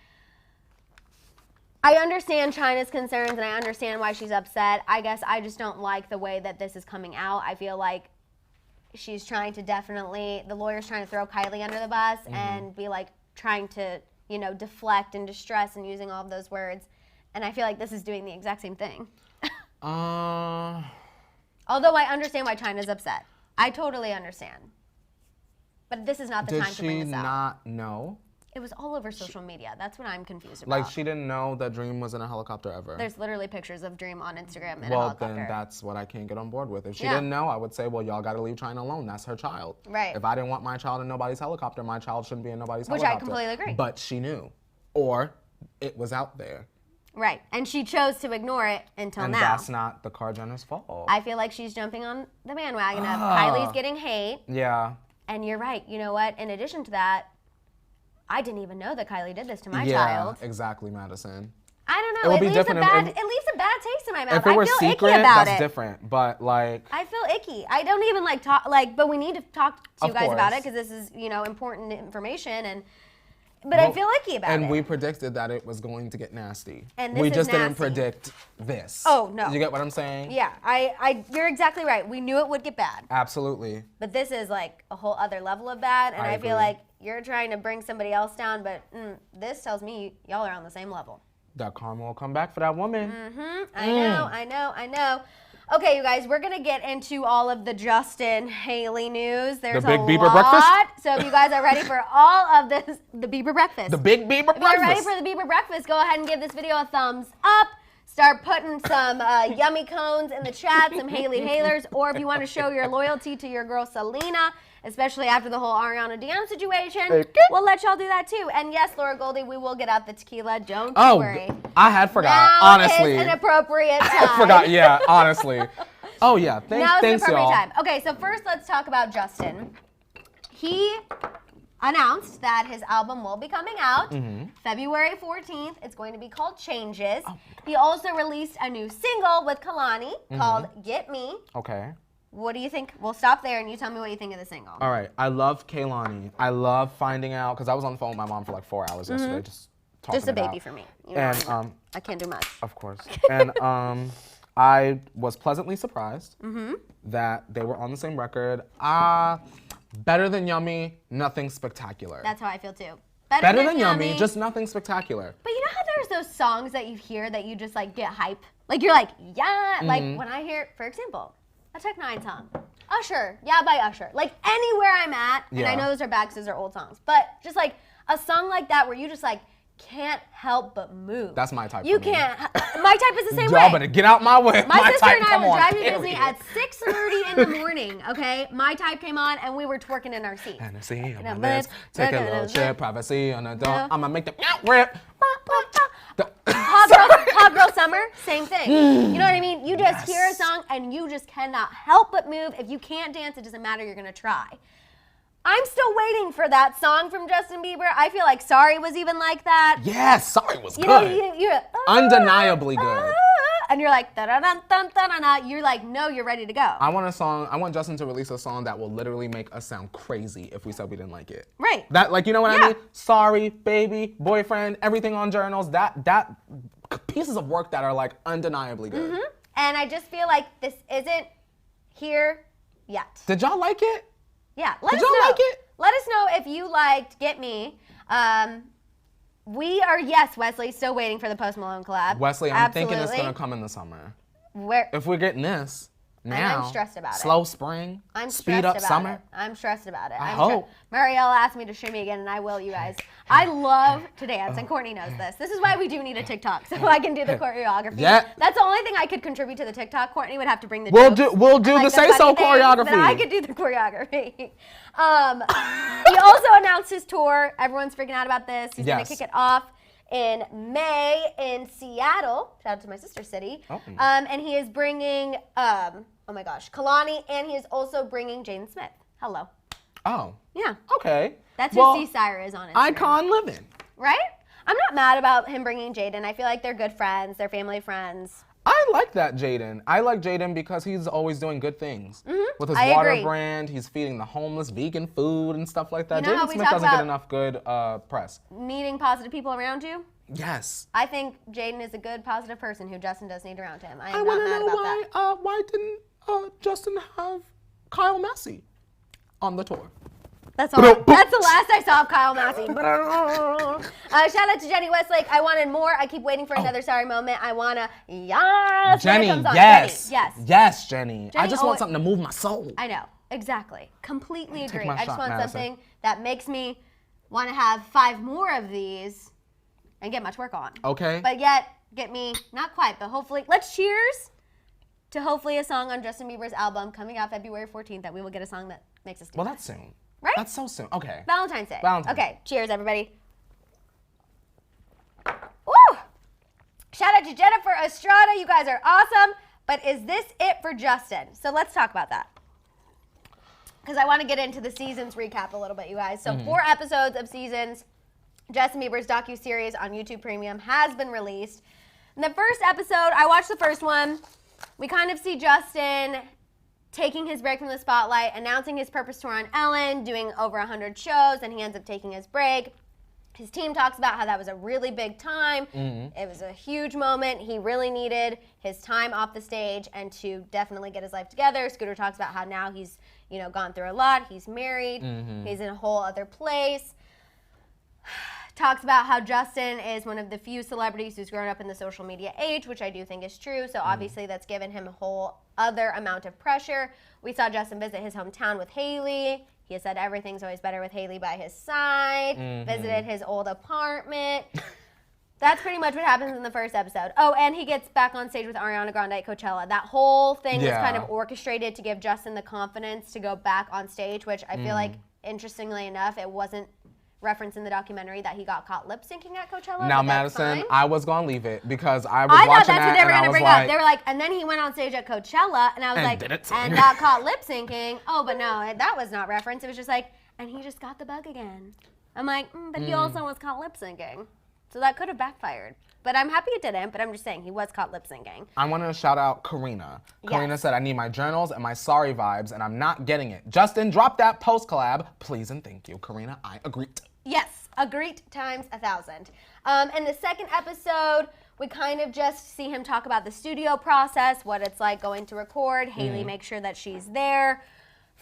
I understand China's concerns and I understand why she's upset. I guess I just don't like the way that this is coming out. I feel like she's trying to the lawyer's trying to throw Kylie under the bus and be like trying to, deflect and distress and using all of those words. And I feel like this is doing the exact same thing. Although I understand why China's upset. I totally understand. But this is not the time to bring this out. Did she not know? It was all over social media. That's what I'm confused about. Like, she didn't know that Dream was in a helicopter ever? There's literally pictures of Dream on Instagram in a Well, helicopter. then that's what I can't get on board with. If she didn't know, I would say, well, y'all got to leave China alone. That's her child. Right. If I didn't want my child in nobody's helicopter, my child shouldn't be in nobody's helicopter. Which I completely agree. But she knew. Or it was out there. Right. And she chose to ignore it until now. And that's not the Kar Jenner's fault. I feel like she's jumping on the bandwagon of Kylie's getting hate. Yeah. And you're right. You know what? In addition to that, I didn't even know that Kylie did this to my child. Yeah, exactly, Madison. I don't know. It leaves a bad taste in my mouth. If it were secret, that's different. But like, I feel icky. I don't even talk but we need to talk to you guys about it because this is important information But I feel icky about it. And we predicted that it was going to get nasty. And we just didn't predict this. Oh no! You get what I'm saying? Yeah, you're exactly right. We knew it would get bad. Absolutely. But this is like a whole other level of bad, and I feel like you're trying to bring somebody else down, but this tells me y'all are on the same level. That karma will come back for that woman. I know. Okay, you guys, we're going to get into all of the Justin Hailey news. There's the big a Bieber lot. breakfast? So if you guys are ready for all of this, the Bieber breakfast. The big Bieber breakfast. If you're ready for the Bieber breakfast, go ahead and give this video a thumbs up. Start putting some yummy cones in the chat, some Hailey Hailers, or if you want to show your loyalty to your girl Selena, especially after the whole Ariana DM situation, we'll let y'all do that too. And yes, Laura Goldie, we will get out the tequila. Don't worry. I had forgot, now honestly. It's an appropriate time. I forgot, yeah, honestly. Oh, yeah. Now is Thanks, the perfect y'all. time. Okay, so first let's talk about Justin. He announced that his album will be coming out February 14th. It's going to be called Changes. Oh, he also released a new single with Kalani called Get Me. Okay. What do you think? We'll stop there and you tell me what you think of the single. All right. I love Kaylani. I love finding out, because I was on the phone with my mom for like 4 hours yesterday, just talking Just a baby out. for me. You know, And I can't do much. Of course. And I was pleasantly surprised that they were on the same record. Better than Yummy, nothing spectacular. That's how I feel too. Better than Yummy, just nothing spectacular. But you know how there's those songs that you hear that you just like get hype? Like you're like, yeah, like when I hear, for example, a Tech Nine song, Usher, Yeah by Usher. Like anywhere I'm at, and I know those are bad because those are old songs, but just like a song like that where you just like can't help but move. That's my type. You can't. My type is the same way. Y'all better get out my way. My sister type, and I were driving to period. Disney at 6:30 in the morning. Okay, my type came on and we were twerking in our seats. Hennessy on my lips, take a little trip, privacy on the door. I'ma make the rip. Hot girl summer, same thing. You know what I mean? You just hear a song and you just cannot help but move. If you can't dance, it doesn't matter. You're gonna try. I'm still waiting for that song from Justin Bieber. I feel like Sorry was even like that. Yes, Sorry was good. You know, you're undeniably good. And you're like, da-da-dun-dun-dun-dun. You're like, no, you're ready to go. I want Justin to release a song that will literally make us sound crazy if we said we didn't like it. Right. That, like, you know what I mean? Sorry, baby, boyfriend, everything on journals, that pieces of work that are like undeniably good. And I just feel like this isn't here yet. Did y'all like it? Yeah, let us y'all know. like it? Let us know if you liked Get Me. We are, yes, Wesley, still waiting for the Post Malone collab. Wesley, I'm thinking it's gonna come in the summer. If we're getting this now, I'm stressed about it. Slow spring, I'm speed up about summer. It. I'm stressed about it. I hope. Marielle asked me to show me again, and I will, you guys. I love to dance, and Courtney knows this. This is why we do need a TikTok, so I can do the choreography. Yeah. That's the only thing I could contribute to the TikTok. Courtney would have to bring the We'll jokes do and, the Say So choreography. Then I could do the choreography. He also announced his tour. Everyone's freaking out about this. He's going to kick it off in May in Seattle. Shout out to my sister city. Oh. And he is bringing, oh my gosh, Kalani, and he is also bringing Jaden Smith. Hello. Oh. Yeah. Okay. That's who C-Sire is on Instagram. Icon living. Right? I'm not mad about him bringing Jaden. I feel like they're good friends. They're family friends. I like that Jaden. I like Jaden because he's always doing good things. With his water brand, he's feeding the homeless vegan food and stuff like that. You know Jaden Smith doesn't get enough good press. Needing positive people around you? Yes. I think Jaden is a good, positive person who Justin does need around him. I am not mad about that. Why didn't Justin have Kyle Massey on the tour? That's all. That's the last I saw of Kyle Massey. Shout out to Jenny Westlake. I wanted more. I keep waiting for another sorry moment. I wanna Jenny, yes. Yes, Jenny. I just want something to move my soul. I know. Exactly. Completely agree. I just want something that makes me want to have 5 more of these and get my twerk on. Okay. But yet, get me, not quite, but hopefully, let's cheers to hopefully a song on Justin Bieber's album coming out February 14th that we will get a song that makes us do Well, that's soon. Right? That's so soon. Okay. Valentine's Day. Okay, cheers, everybody. Woo! Shout out to Jennifer Estrada. You guys are awesome. But is this it for Justin? So let's talk about that. Because I want to get into the seasons recap a little bit, you guys. So 4 episodes of seasons. Justin Bieber's docuseries on YouTube Premium has been released. In the first episode, I watched the first one. We kind of see Justin taking his break from the spotlight, announcing his Purpose Tour on Ellen, doing over 100 shows, and he ends up taking his break. His team talks about how that was a really big time. It was a huge moment. He really needed his time off the stage and to definitely get his life together. Scooter talks about how now he's, gone through a lot. He's married. He's in a whole other place. Talks about how Justin is one of the few celebrities who's grown up in the social media age, which I do think is true. So obviously that's given him a whole other amount of pressure. We saw Justin visit his hometown with Hailey. He has said everything's always better with Hailey by his side. Visited his old apartment. That's pretty much what happens in the first episode. Oh, and he gets back on stage with Ariana Grande at Coachella. That whole thing was kind of orchestrated to give Justin the confidence to go back on stage, which I feel like, interestingly enough, it wasn't reference in the documentary that he got caught lip syncing at Coachella. Now, but that's Madison, fine. I was gonna leave it because I was I thought watching that's what that they were and I gonna was bring like, up. They were like, and then he went on stage at Coachella, and I was And like, did it. and got caught lip syncing. Oh, but no, that was not reference. It was just like, and he just got the bug again. I'm like, but he also was caught lip syncing, so that could have backfired. But I'm happy it didn't. But I'm just saying he was caught lip syncing. I want to shout out Karina. Karina Yes. said, I need my journals and my sorry vibes, and I'm not getting it. Justin, drop that post collab, please and thank you. Karina, I agree. Yes, agreed times 1,000. In the second episode, we kind of just see him talk about the studio process, what it's like going to record. Hailey makes sure that she's there.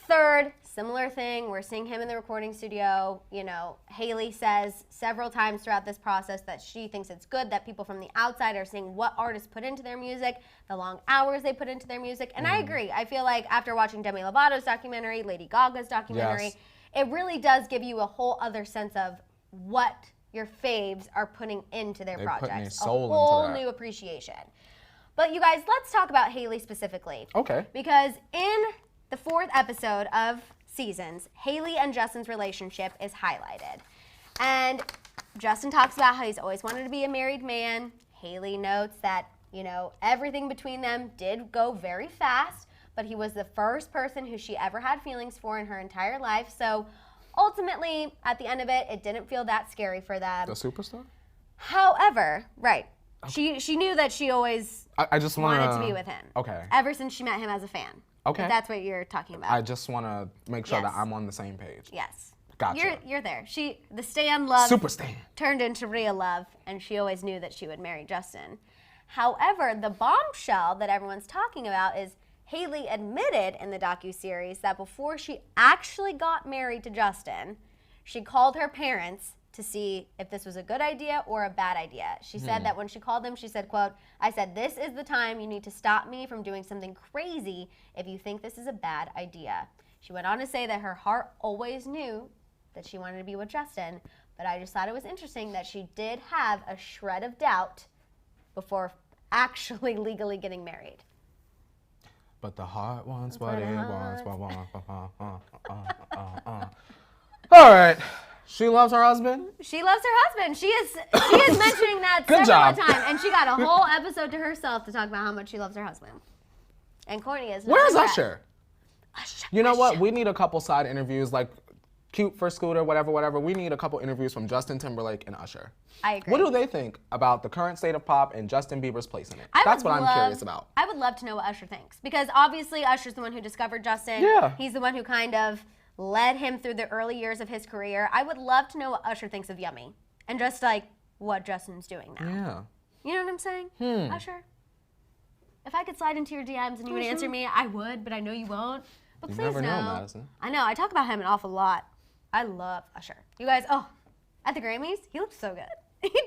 Third, similar thing. We're seeing him in the recording studio. You know, Hailey says several times throughout this process that she thinks it's good that people from the outside are seeing what artists put into their music, the long hours they put into their music. And I agree. I feel like after watching Demi Lovato's documentary, Lady Gaga's documentary, Yes. it really does give you a whole other sense of what your faves are putting into their They put their projects. A soul into whole that. new appreciation. But you guys, let's talk about Hailey specifically. Okay. Because in the fourth episode of Seasons, Hailey and Justin's relationship is highlighted. And Justin talks about how he's always wanted to be a married man. Hailey notes that, you know, everything between them did go very fast, but he was the first person who she ever had feelings for in her entire life. So ultimately, at the end of it, it didn't feel that scary for them. The superstar? However, right, she knew that she always I just want wanted to be with him. Okay. Ever since she met him as a fan. Okay. If that's what you're talking about. I just want to make sure Yes. that I'm on the same page. Yes. Gotcha. You're there. The stan love Super stan. turned into real love, and she always knew that she would marry Justin. However, the bombshell that everyone's talking about is Hailey admitted in the docuseries that before she actually got married to Justin, she called her parents to see if this was a good idea or a bad idea. She said that when she called them, she said, quote, I said, this is the time you need to stop me from doing something crazy if you think this is a bad idea. She went on to say that her heart always knew that she wanted to be with Justin, but I just thought it was interesting that she did have a shred of doubt before actually legally getting married. But the heart wants what it wants. All right. She loves her husband. She loves her husband. She is mentioning that Good several job. times, and she got a whole episode to herself to talk about how much she loves her husband. And Courtney is. not Where's impressed. Usher? You know what? We need a couple side interviews, like Cute for Scooter, whatever. We need a couple interviews from Justin Timberlake and Usher. I agree. What do they think about the current state of pop and Justin Bieber's place in it? I That's would what I'm curious about. I would love to know what Usher thinks, because obviously Usher's the one who discovered Justin. Yeah. He's the one who kind of led him through the early years of his career. I would love to know what Usher thinks of Yummy, and just like what Justin's doing now. Yeah. You know what I'm saying? Usher, if I could slide into your DMs and you would answer me, I would, but I know you won't. But You please never know, no. Madison. I know. I talk about him an awful lot. I love Usher. You guys, at the Grammys, he looked so good. He did.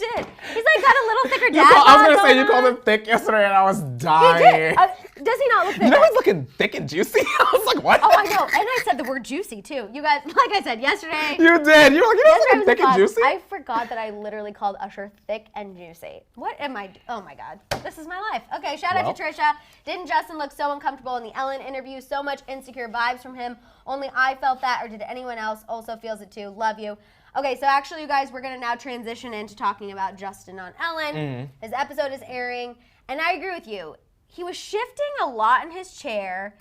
He's like got a little thicker dad. I was gonna say you bod called going him thick yesterday, and I was on. He dying. did. Does he not look thick? You know he's looking thick and juicy. I was like, what? Oh, I know. And I said the word juicy too. You guys, like I said yesterday. You did. You were like, you know, he's yesterday looking was thick a and pod. juicy. I forgot that I literally called Usher thick and juicy. What am I? Oh my God. This is my life. Okay, shout out to Trisha. Didn't Justin look so uncomfortable in the Ellen interview? So much insecure vibes from him. Only I felt that, or did anyone else also feels it too? Love you. Okay, so actually, you guys, we're going to now transition into talking about Justin on Ellen. His episode is airing, and I agree with you. He was shifting a lot in his chair.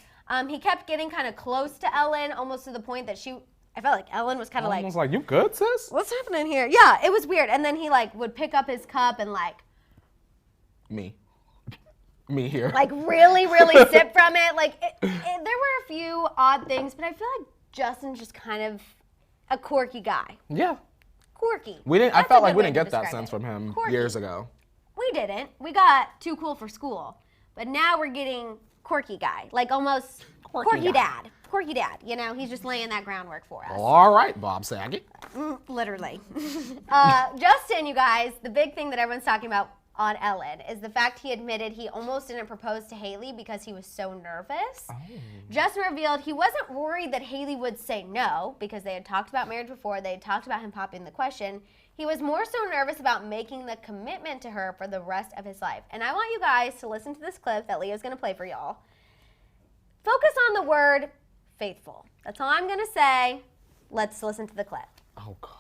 He kept getting kind of close to Ellen, almost to the point that I felt like Ellen was kind of like, I was like, you good, sis? what's happening here? Yeah, it was weird. And then he like would pick up his cup and like Me here. like really, really sip from it. Like there were a few odd things, but I feel like Justin's just kind of a quirky guy. Yeah. Quirky. I That's felt a like good we way didn't to get that describe sense it. from him Quirky. years ago. We didn't. We got too cool for school. But now we're getting quirky guy. Like almost quirky guy. dad. Quirky dad. You know, he's just laying that groundwork for us. All right, Bob Saget. Literally. Justin, you guys, the big thing that everyone's talking about on Ellen is the fact he admitted he almost didn't propose to Hailey because he was so nervous. Justin revealed he wasn't worried that Hailey would say no because they had talked about marriage before. They had talked about him popping the question. He was more so nervous about making the commitment to her for the rest of his life. And I want you guys to listen to this clip that Leo's going to play for y'all. Focus on the word faithful. That's all I'm going to say. Let's listen to the clip. Oh, God.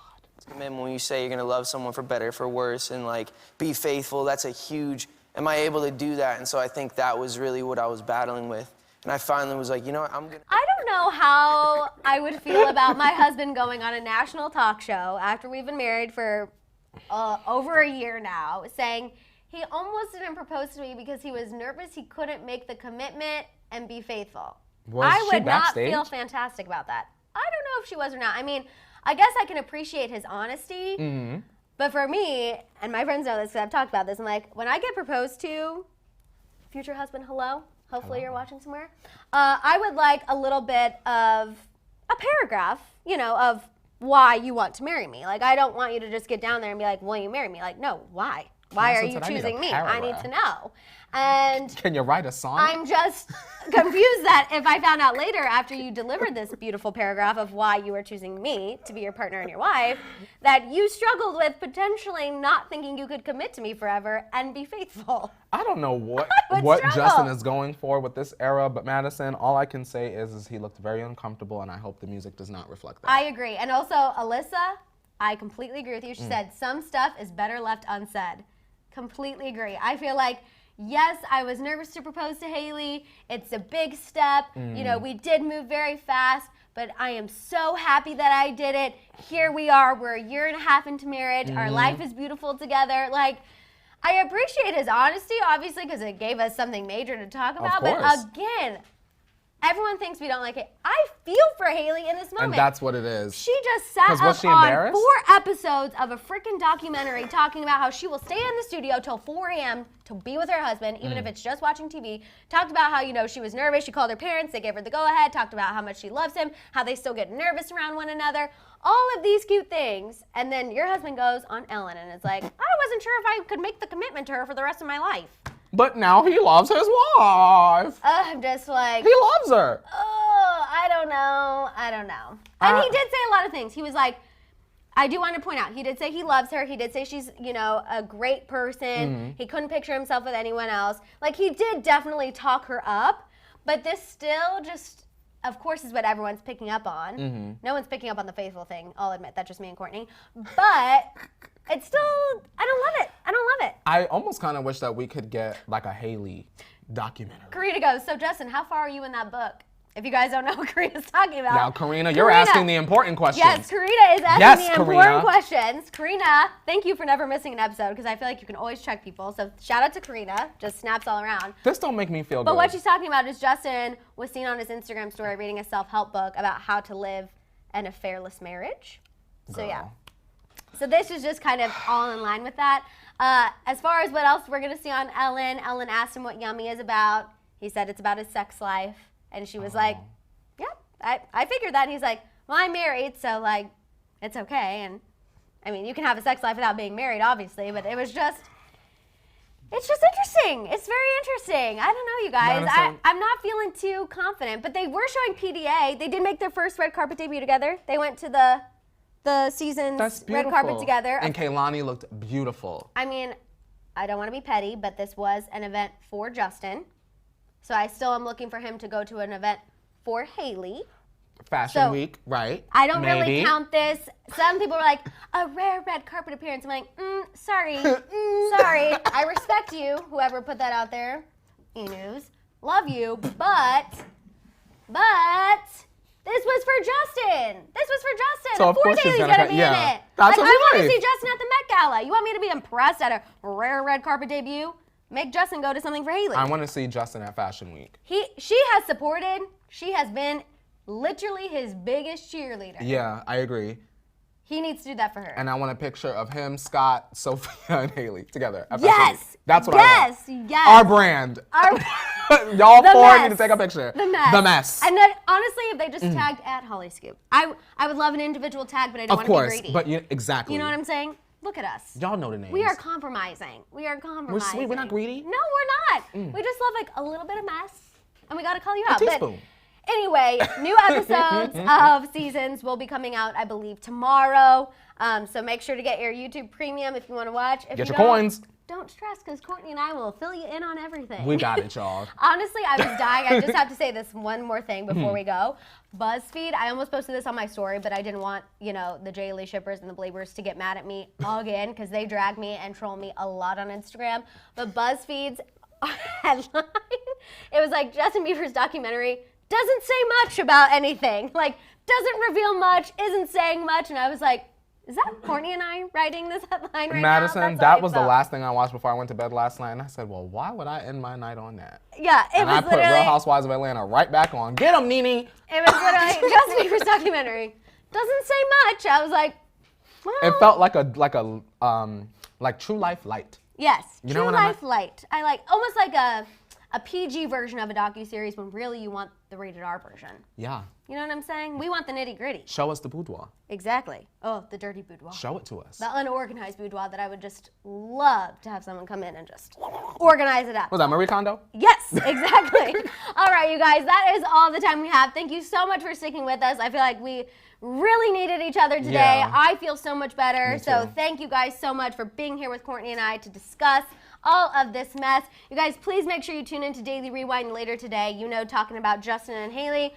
Commitment, when you say you're gonna love someone for better, for worse, and like be faithful, that's a huge, am I able to do that? And so I think that was really what I was battling with. And I finally was like, you know what, I'm gonna. I don't know how I would feel about my husband going on a national talk show after we've been married for over a year now, saying he almost didn't propose to me because he was nervous he couldn't make the commitment and be faithful. I would not feel fantastic about that. I don't know if she was or not. I mean, I guess I can appreciate his honesty, but for me, and my friends know this because I've talked about this, I'm like, when I get proposed to, future husband, hello, hopefully you're watching somewhere, I would like a little bit of a paragraph, you know, of why you want to marry me. Like, I don't want you to just get down there and be like, will you marry me? Like, no, why? Why are you choosing me? I need to know. And can you write a song? I'm just confused that if I found out later after you delivered this beautiful paragraph of why you were choosing me to be your partner and your wife, that you struggled with potentially not thinking you could commit to me forever and be faithful. I don't know what Justin is going for with this era, but Maddison, all I can say is he looked very uncomfortable, and I hope the music does not reflect that. I agree. And also, Alyssa, I completely agree with you. She said some stuff is better left unsaid. Completely agree. I feel like, yes, I was nervous to propose to Hailey. It's a big step. You know, we did move very fast, but I am so happy that I did it. Here we are. We're a year and a half into marriage. Our life is beautiful together. Like, I appreciate his honesty, obviously, because it gave us something major to talk about. But again, everyone thinks we don't like it. I feel for Hailey in this moment. And that's what it is. She just sat up on 4 episodes of a freaking documentary talking about how she will stay in the studio till 4 a.m. to be with her husband, even if it's just watching TV. Talked about how, you know, she was nervous. She called her parents. They gave her the go-ahead. Talked about how much she loves him, how they still get nervous around one another. All of these cute things. And then your husband goes on Ellen and is like, I wasn't sure if I could make the commitment to her for the rest of my life. But now he loves his wife. I'm just like... He loves her. Oh, I don't know. And he did say a lot of things. He was like, I do want to point out, he did say he loves her. He did say she's, you know, a great person. He couldn't picture himself with anyone else. Like, he did definitely talk her up. But this still just, of course, is what everyone's picking up on. No one's picking up on the faithful thing. I'll admit, that's just me and Courtney. But... it's still, I don't love it. I almost kind of wish that we could get like a Hailey documentary. Karina goes, so Justin, how far are you in that book? If you guys don't know what Karina's talking about. Now, Karina, you're asking the important questions. Yes, Karina is asking the important questions. Karina, thank you for never missing an episode, because I feel like you can always check people. So shout out to Karina, just snaps all around. This don't make me feel good. But what she's talking about is Justin was seen on his Instagram story reading a self-help book about how to live an affairless marriage. So yeah. So this is just kind of all in line with that. As far as what else we're going to see on Ellen asked him what Yummy is about. He said it's about his sex life. And she was like, yeah, I figured that. And he's like, well, I'm married, so, like, it's okay. And, I mean, you can have a sex life without being married, obviously. But it was just, it's just interesting. It's very interesting. I don't know, you guys. I'm not feeling too confident. But they were showing PDA. They did make their first red carpet debut together. They went to the season's red carpet together. And Kaylani looked beautiful. I mean, I don't want to be petty, but this was an event for Justin. So I still am looking for him to go to an event for Hailey. Fashion Week, right? I don't really count this. Some people were like, a rare red carpet appearance. I'm like, sorry. Sorry. I respect you, whoever put that out there. E-News. Love you, but... this was for Justin. So of course Hailey's gonna be in it. That's like, I want to see Justin at the Met Gala. You want me to be impressed at a rare red carpet debut? Make Justin go to something for Hailey. I want to see Justin at Fashion Week. She has supported. She has been literally his biggest cheerleader. Yeah, I agree. He needs to do that for her. And I want a picture of him, Scott, Sophia, and Hailey together at Fashion Week. That's what I want. Yes. Our brand. Y'all four need to take a picture. The mess. And then, honestly, if they just tagged at Hollyscoop, I would love an individual tag, but I don't want to be greedy. Of course, but exactly. You know what I'm saying? Look at us. Y'all know the names. We are compromising. We're sweet. We're not greedy. No, we're not. We just love like a little bit of mess, and we got to call you out. A teaspoon. But anyway, new episodes of seasons will be coming out, I believe, tomorrow. So make sure to get your YouTube Premium if you want to watch. Get your coins. don't stress, because Courtney and I will fill you in on everything. We got it, y'all. Honestly, I was dying. I just have to say this one more thing before we go. BuzzFeed, I almost posted this on my story, but I didn't want, the Hailey shippers and the Bliebers to get mad at me again, because they drag me and troll me a lot on Instagram. But BuzzFeed's headline, it was like, Justin Bieber's documentary doesn't say much about anything. Like, doesn't reveal much, isn't saying much, and I was like, is that Courtney and I writing this headline right Madison, now? that was the last thing I watched before I went to bed last night, and I said, well, why would I end my night on that? Yeah, and I put Real Housewives of Atlanta right back on. Get 'em, Nene! It was literally Justin Bieber's documentary. Doesn't say much. I was like, well. It felt like like True Life Light. Yes, you know True what I Life Light. I like, almost like a PG version of a docuseries when really you want the rated R version. Yeah. You know what I'm saying? We want the nitty gritty. Show us the boudoir. Exactly. Oh, the dirty boudoir. Show it to us. The unorganized boudoir that I would just love to have someone come in and just organize it up. Was that Marie Kondo? Yes, exactly. All right, you guys, that is all the time we have. Thank you so much for sticking with us. I feel like we really needed each other today. Yeah. I feel so much better. Me too. So thank you guys so much for being here with Courtney and I to discuss all of this mess. You guys, please make sure you tune in to Daily Rewind later today. Talking about Justin and Hailey.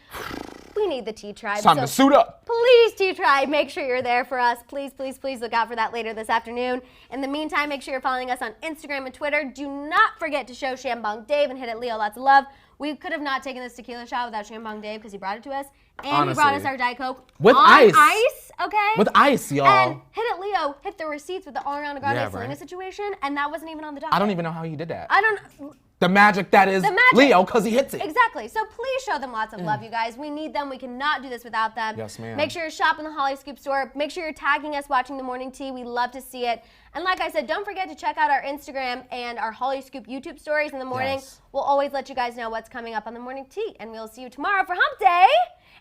We need the T-Tribe. It's time to suit up. Please, T-Tribe, make sure you're there for us. Please, please, please look out for that later this afternoon. In the meantime, make sure you're following us on Instagram and Twitter. Do not forget to show Shambong Dave and Hit It Leo lots of love. We could have not taken this tequila shot without Shambong Dave because he brought it to us. And Honestly. he brought us our Diet Coke. With on ice. ice, okay? With ice, y'all. And Hit It Leo hit the receipts with the Ariana Grande Yeah, Selena right. situation, and that wasn't even on the docket. I don't even know how he did that. I don't. The magic that is The magic. Leo, because he hits it. Exactly. So please show them lots of love, you guys. We need them. We cannot do this without them. Yes, ma'am. Make sure you're shopping the Hollyscoop store. Make sure you're tagging us watching the morning tea. We love to see it. And like I said, don't forget to check out our Instagram and our Hollyscoop YouTube stories in the morning. Yes. We'll always let you guys know what's coming up on the morning tea. And we'll see you tomorrow for Hump Day,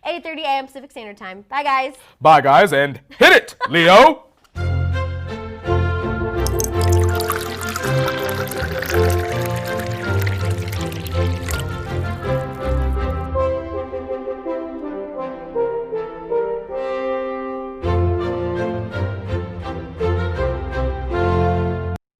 8:30 a.m. Pacific Standard Time. Bye, guys. Bye, guys, and hit it, Leo.